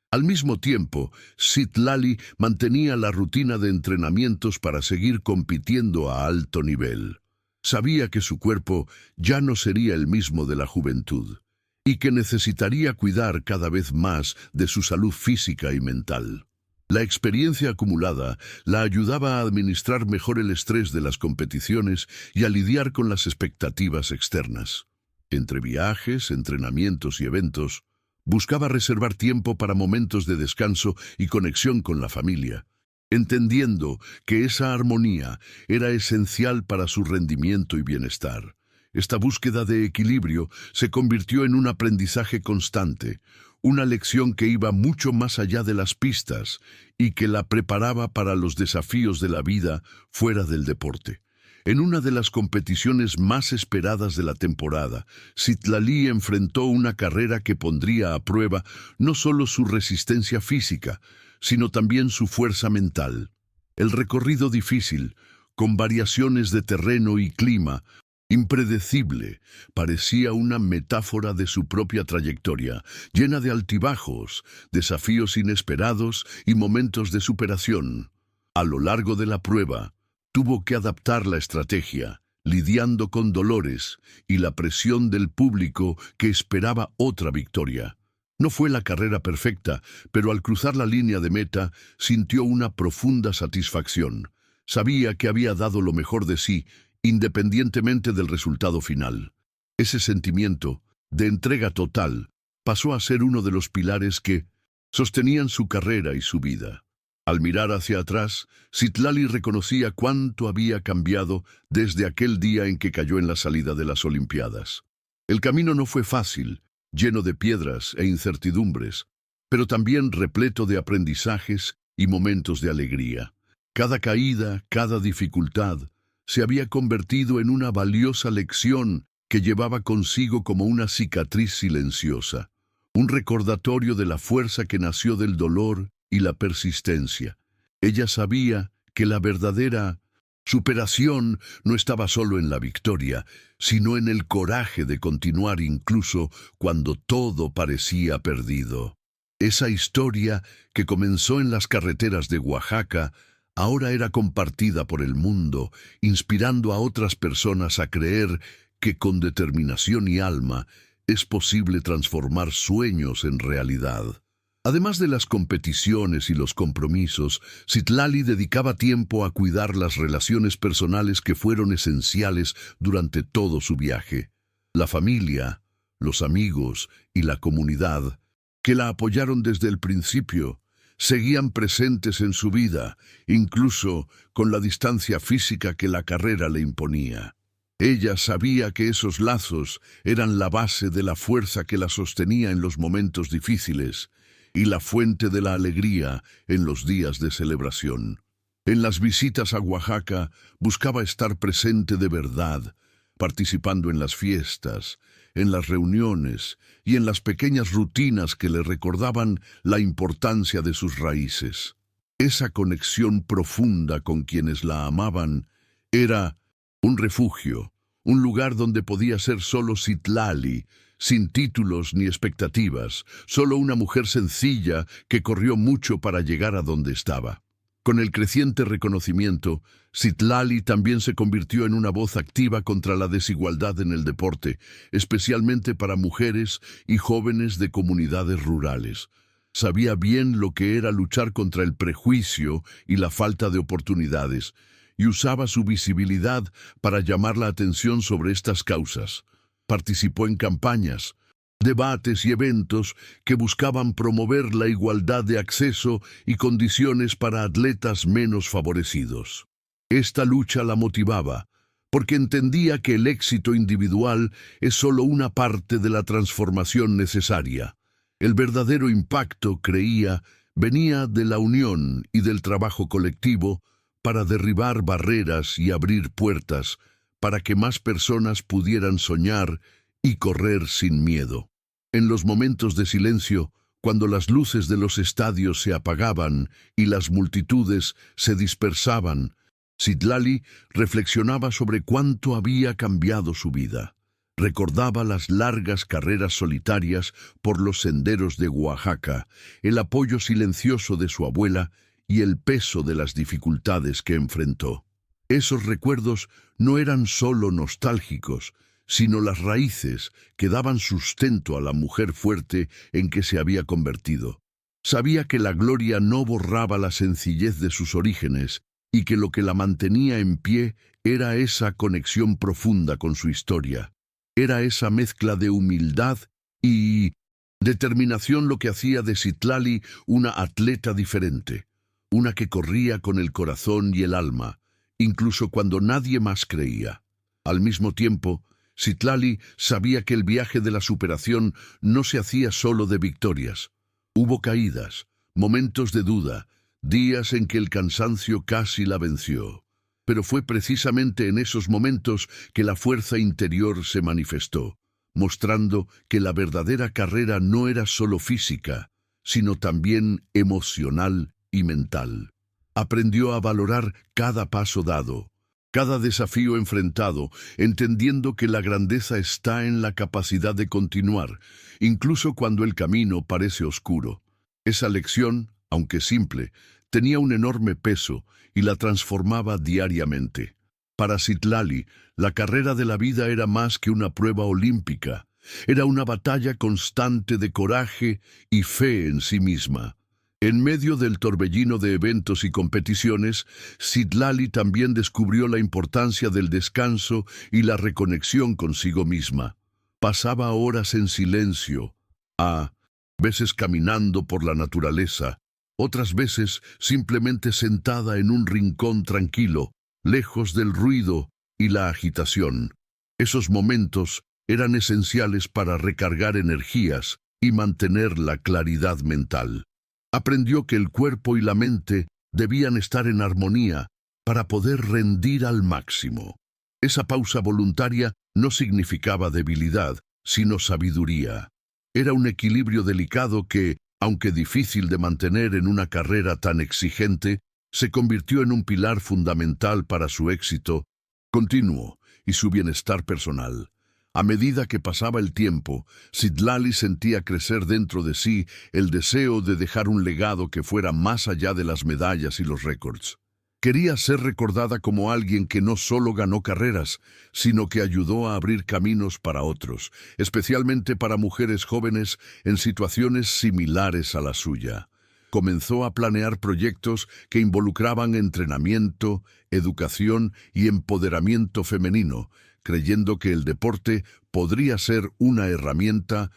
Speaker 1: Al mismo tiempo, Citlali mantenía la rutina de entrenamientos para seguir compitiendo a alto nivel. Sabía que su cuerpo ya no sería el mismo de la juventud. y que necesitaría cuidar cada vez más de su salud física y mental. La experiencia acumulada la ayudaba a administrar mejor el estrés de las competiciones y a lidiar con las expectativas externas. Entre viajes, entrenamientos y eventos, buscaba reservar tiempo para momentos de descanso y conexión con la familia, entendiendo que esa armonía era esencial para su rendimiento y bienestar. Esta búsqueda de equilibrio se convirtió en un aprendizaje constante, una lección que iba mucho más allá de las pistas y que la preparaba para los desafíos de la vida fuera del deporte. En una de las competiciones más esperadas de la temporada, Citlali enfrentó una carrera que pondría a prueba no solo su resistencia física, sino también su fuerza mental. El recorrido difícil, con variaciones de terreno y clima, impredecible, parecía una metáfora de su propia trayectoria, llena de altibajos, desafíos inesperados y momentos de superación. A lo largo de la prueba, tuvo que adaptar la estrategia, lidiando con dolores y la presión del público que esperaba otra victoria. No fue la carrera perfecta, pero al cruzar la línea de meta, sintió una profunda satisfacción. Sabía que había dado lo mejor de sí, independientemente del resultado final. Ese sentimiento, de entrega total, pasó a ser uno de los pilares que sostenían su carrera y su vida. Al mirar hacia atrás, Citlali reconocía cuánto había cambiado desde aquel día en que cayó en la salida de las Olimpiadas. El camino no fue fácil, lleno de piedras e incertidumbres, pero también repleto de aprendizajes y momentos de alegría. Cada caída, cada dificultad, se había convertido en una valiosa lección que llevaba consigo como una cicatriz silenciosa, un recordatorio de la fuerza que nació del dolor y la persistencia. Ella sabía que la verdadera superación no estaba solo en la victoria, sino en el coraje de continuar incluso cuando todo parecía perdido. Esa historia, que comenzó en las carreteras de Oaxaca, ahora era compartida por el mundo, inspirando a otras personas a creer que con determinación y alma es posible transformar sueños en realidad. Además de las competiciones y los compromisos, Citlali dedicaba tiempo a cuidar las relaciones personales que fueron esenciales durante todo su viaje. La familia, los amigos y la comunidad, que la apoyaron desde el principio, seguían presentes en su vida, incluso con la distancia física que la carrera le imponía. Ella sabía que esos lazos eran la base de la fuerza que la sostenía en los momentos difíciles y la fuente de la alegría en los días de celebración. En las visitas a Oaxaca buscaba estar presente de verdad, participando en las fiestas, en las reuniones y en las pequeñas rutinas que le recordaban la importancia de sus raíces. Esa conexión profunda con quienes la amaban era un refugio, un lugar donde podía ser solo Citlali, sin títulos ni expectativas, solo una mujer sencilla que corrió mucho para llegar a donde estaba. Con el creciente reconocimiento, Citlali también se convirtió en una voz activa contra la desigualdad en el deporte, especialmente para mujeres y jóvenes de comunidades rurales. Sabía bien lo que era luchar contra el prejuicio y la falta de oportunidades, y usaba su visibilidad para llamar la atención sobre estas causas. Participó en campañas, debates y eventos que buscaban promover la igualdad de acceso y condiciones para atletas menos favorecidos. Esta lucha la motivaba, porque entendía que el éxito individual es solo una parte de la transformación necesaria. El verdadero impacto, creía, venía de la unión y del trabajo colectivo para derribar barreras y abrir puertas, para que más personas pudieran soñar y correr sin miedo. En los momentos de silencio, cuando las luces de los estadios se apagaban y las multitudes se dispersaban, Citlali reflexionaba sobre cuánto había cambiado su vida. Recordaba las largas carreras solitarias por los senderos de Oaxaca, el apoyo silencioso de su abuela y el peso de las dificultades que enfrentó. Esos recuerdos no eran solo nostálgicos, sino las raíces que daban sustento a la mujer fuerte en que se había convertido. Sabía que la gloria no borraba la sencillez de sus orígenes y que lo que la mantenía en pie era esa conexión profunda con su historia. Era esa mezcla de humildad y determinación lo que hacía de Citlali una atleta diferente, una que corría con el corazón y el alma, incluso cuando nadie más creía. Al mismo tiempo, Citlali sabía que el viaje de la superación no se hacía solo de victorias. Hubo caídas, momentos de duda, días en que el cansancio casi la venció. Pero fue precisamente en esos momentos que la fuerza interior se manifestó, mostrando que la verdadera carrera no era solo física, sino también emocional y mental. Aprendió a valorar cada paso dado, cada desafío enfrentado, entendiendo que la grandeza está en la capacidad de continuar, incluso cuando el camino parece oscuro. Esa lección, aunque simple, tenía un enorme peso y la transformaba diariamente. Para Citlali, la carrera de la vida era más que una prueba olímpica. Era una batalla constante de coraje y fe en sí misma. En medio del torbellino de eventos y competiciones, Citlali también descubrió la importancia del descanso y la reconexión consigo misma. Pasaba horas en silencio, a veces caminando por la naturaleza, otras veces simplemente sentada en un rincón tranquilo, lejos del ruido y la agitación. Esos momentos eran esenciales para recargar energías y mantener la claridad mental. Aprendió que el cuerpo y la mente debían estar en armonía para poder rendir al máximo. Esa pausa voluntaria no significaba debilidad, sino sabiduría. Era un equilibrio delicado que, aunque difícil de mantener en una carrera tan exigente, se convirtió en un pilar fundamental para su éxito continuo y su bienestar personal. A medida que pasaba el tiempo, Citlali sentía crecer dentro de sí el deseo de dejar un legado que fuera más allá de las medallas y los récords. Quería ser recordada como alguien que no solo ganó carreras, sino que ayudó a abrir caminos para otros, especialmente para mujeres jóvenes en situaciones similares a la suya. Comenzó a planear proyectos que involucraban entrenamiento, educación y empoderamiento femenino, creyendo que el deporte podría ser una herramienta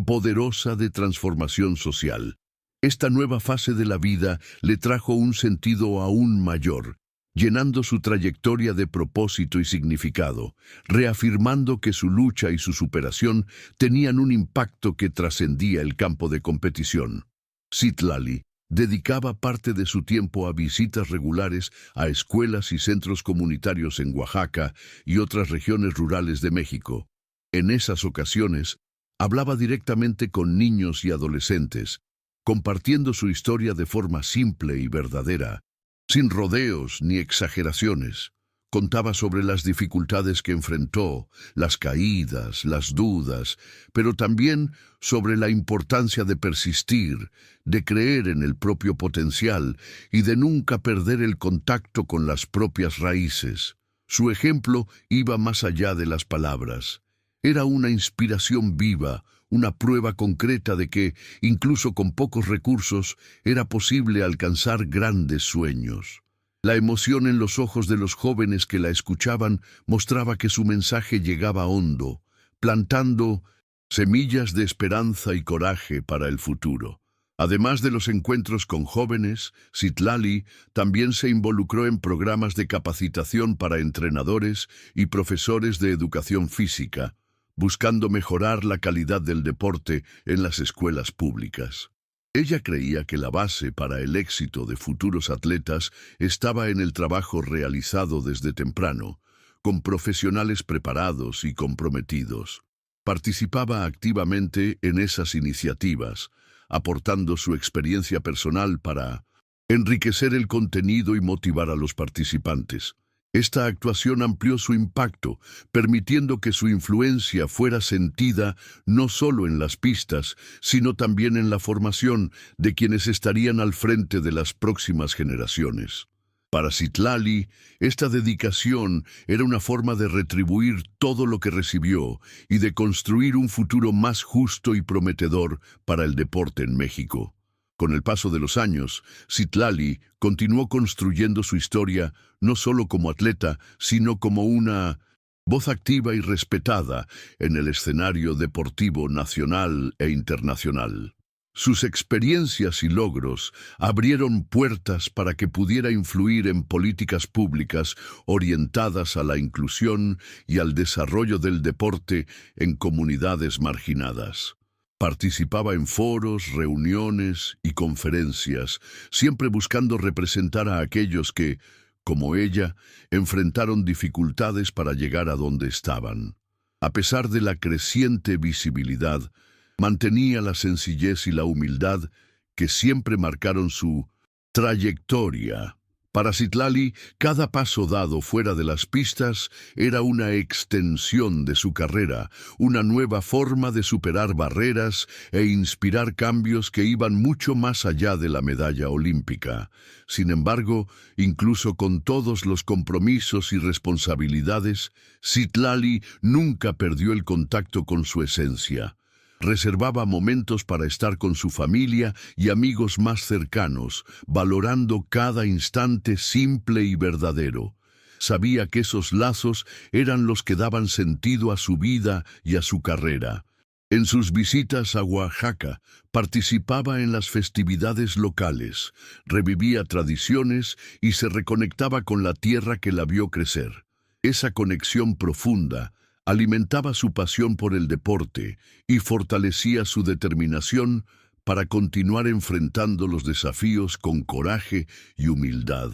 Speaker 1: poderosa de transformación social. Esta nueva fase de la vida le trajo un sentido aún mayor, llenando su trayectoria de propósito y significado, reafirmando que su lucha y su superación tenían un impacto que trascendía el campo de competición. Citlali dedicaba parte de su tiempo a visitas regulares a escuelas y centros comunitarios en Oaxaca y otras regiones rurales de México. En esas ocasiones, hablaba directamente con niños y adolescentes, compartiendo su historia de forma simple y verdadera, sin rodeos ni exageraciones. Contaba sobre las dificultades que enfrentó, las caídas, las dudas, pero también sobre la importancia de persistir, de creer en el propio potencial y de nunca perder el contacto con las propias raíces. Su ejemplo iba más allá de las palabras. Era una inspiración viva, una prueba concreta de que, incluso con pocos recursos, era posible alcanzar grandes sueños. La emoción en los ojos de los jóvenes que la escuchaban mostraba que su mensaje llegaba hondo, plantando semillas de esperanza y coraje para el futuro. Además de los encuentros con jóvenes, Citlali también se involucró en programas de capacitación para entrenadores y profesores de educación física, buscando mejorar la calidad del deporte en las escuelas públicas. Ella creía que la base para el éxito de futuros atletas estaba en el trabajo realizado desde temprano, con profesionales preparados y comprometidos. Participaba activamente en esas iniciativas, aportando su experiencia personal para enriquecer el contenido y motivar a los participantes. Esta actuación amplió su impacto, permitiendo que su influencia fuera sentida no solo en las pistas, sino también en la formación de quienes estarían al frente de las próximas generaciones. Para Citlali, esta dedicación era una forma de retribuir todo lo que recibió y de construir un futuro más justo y prometedor para el deporte en México. Con el paso de los años, Citlali continuó construyendo su historia no solo como atleta, sino como una voz activa y respetada en el escenario deportivo nacional e internacional. Sus experiencias y logros abrieron puertas para que pudiera influir en políticas públicas orientadas a la inclusión y al desarrollo del deporte en comunidades marginadas. Participaba en foros, reuniones y conferencias, siempre buscando representar a aquellos que, como ella, enfrentaron dificultades para llegar a donde estaban. A pesar de la creciente visibilidad, mantenía la sencillez y la humildad que siempre marcaron su trayectoria. Para Citlali, cada paso dado fuera de las pistas era una extensión de su carrera, una nueva forma de superar barreras e inspirar cambios que iban mucho más allá de la medalla olímpica. Sin embargo, incluso con todos los compromisos y responsabilidades, Citlali nunca perdió el contacto con su esencia. Reservaba momentos para estar con su familia y amigos más cercanos, valorando cada instante simple y verdadero. Sabía que esos lazos eran los que daban sentido a su vida y a su carrera. En sus visitas a Oaxaca, participaba en las festividades locales, revivía tradiciones y se reconectaba con la tierra que la vio crecer. Esa conexión profunda alimentaba su pasión por el deporte y fortalecía su determinación para continuar enfrentando los desafíos con coraje y humildad.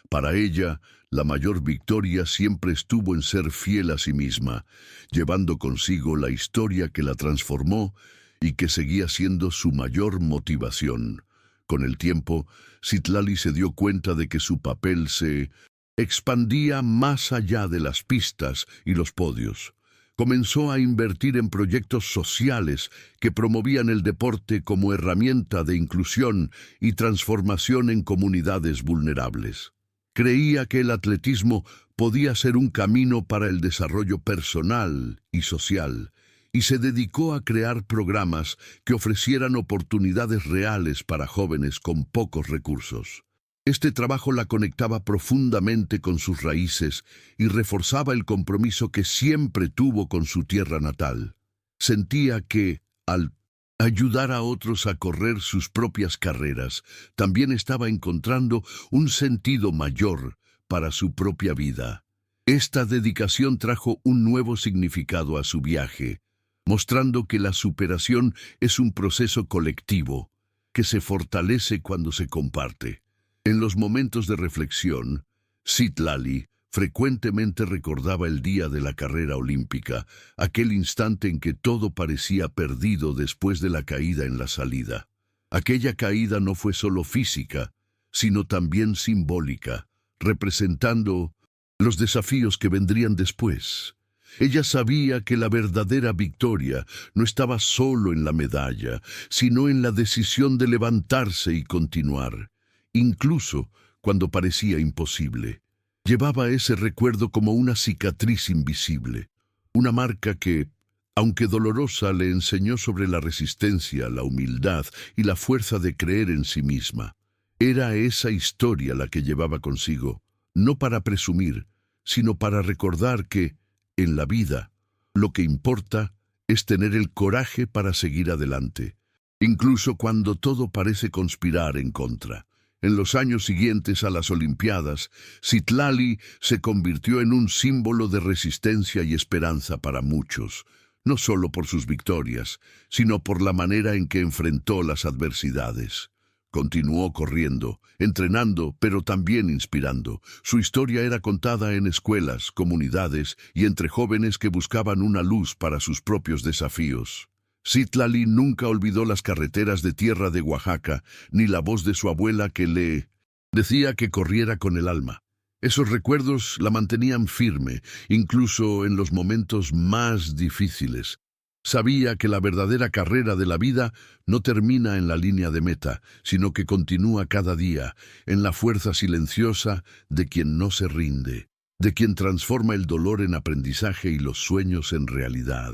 Speaker 1: Para ella, la mayor victoria siempre estuvo en ser fiel a sí misma, llevando consigo la historia que la transformó y que seguía siendo su mayor motivación. Con el tiempo, Citlali se dio cuenta de que su papel se expandía más allá de las pistas y los podios. Comenzó a invertir en proyectos sociales que promovían el deporte como herramienta de inclusión y transformación en comunidades vulnerables. Creía que el atletismo podía ser un camino para el desarrollo personal y social, y se dedicó a crear programas que ofrecieran oportunidades reales para jóvenes con pocos recursos. Este trabajo la conectaba profundamente con sus raíces y reforzaba el compromiso que siempre tuvo con su tierra natal. Sentía que, al ayudar a otros a correr sus propias carreras, también estaba encontrando un sentido mayor para su propia vida. Esta dedicación trajo un nuevo significado a su viaje, mostrando que la superación es un proceso colectivo, que se fortalece cuando se comparte. En los momentos de reflexión, Citlali frecuentemente recordaba el día de la carrera olímpica, aquel instante en que todo parecía perdido después de la caída en la salida. Aquella caída no fue solo física, sino también simbólica, representando los desafíos que vendrían después. Ella sabía que la verdadera victoria no estaba solo en la medalla, sino en la decisión de levantarse y continuar. Incluso cuando parecía imposible, llevaba ese recuerdo como una cicatriz invisible, una marca que, aunque dolorosa, le enseñó sobre la resistencia, la humildad y la fuerza de creer en sí misma. Era esa historia la que llevaba consigo, no para presumir, sino para recordar que, en la vida, lo que importa es tener el coraje para seguir adelante, incluso cuando todo parece conspirar en contra. En los años siguientes a las Olimpiadas, Citlali se convirtió en un símbolo de resistencia y esperanza para muchos, no solo por sus victorias, sino por la manera en que enfrentó las adversidades. Continuó corriendo, entrenando, pero también inspirando. Su historia era contada en escuelas, comunidades y entre jóvenes que buscaban una luz para sus propios desafíos. Citlali nunca olvidó las carreteras de tierra de Oaxaca, ni la voz de su abuela que le decía que corriera con el alma. Esos recuerdos la mantenían firme, incluso en los momentos más difíciles. Sabía que la verdadera carrera de la vida no termina en la línea de meta, sino que continúa cada día, en la fuerza silenciosa de quien no se rinde, de quien transforma el dolor en aprendizaje y los sueños en realidad.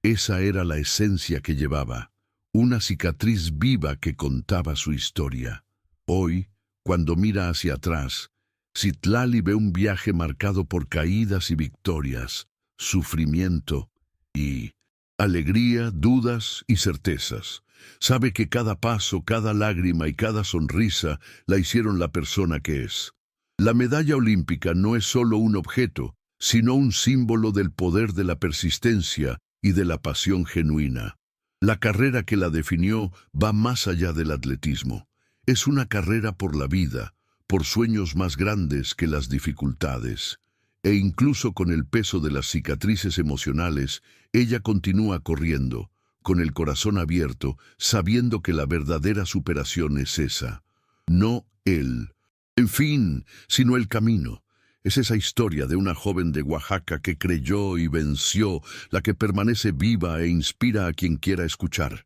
Speaker 1: Esa era la esencia que llevaba, una cicatriz viva que contaba su historia. Hoy, cuando mira hacia atrás, Citlali ve un viaje marcado por caídas y victorias, sufrimiento y alegría, dudas y certezas. Sabe que cada paso, cada lágrima y cada sonrisa la hicieron la persona que es. La medalla olímpica no es solo un objeto, sino un símbolo del poder de la persistencia y de la pasión genuina. La carrera que la definió va más allá del atletismo. Es una carrera por la vida, por sueños más grandes que las dificultades. E incluso con el peso de las cicatrices emocionales, ella continúa corriendo, con el corazón abierto, sabiendo que la verdadera superación es esa. No él. En fin, sino el camino. Es esa historia de una joven de Oaxaca que creyó y venció, la que permanece viva e inspira a quien quiera escuchar.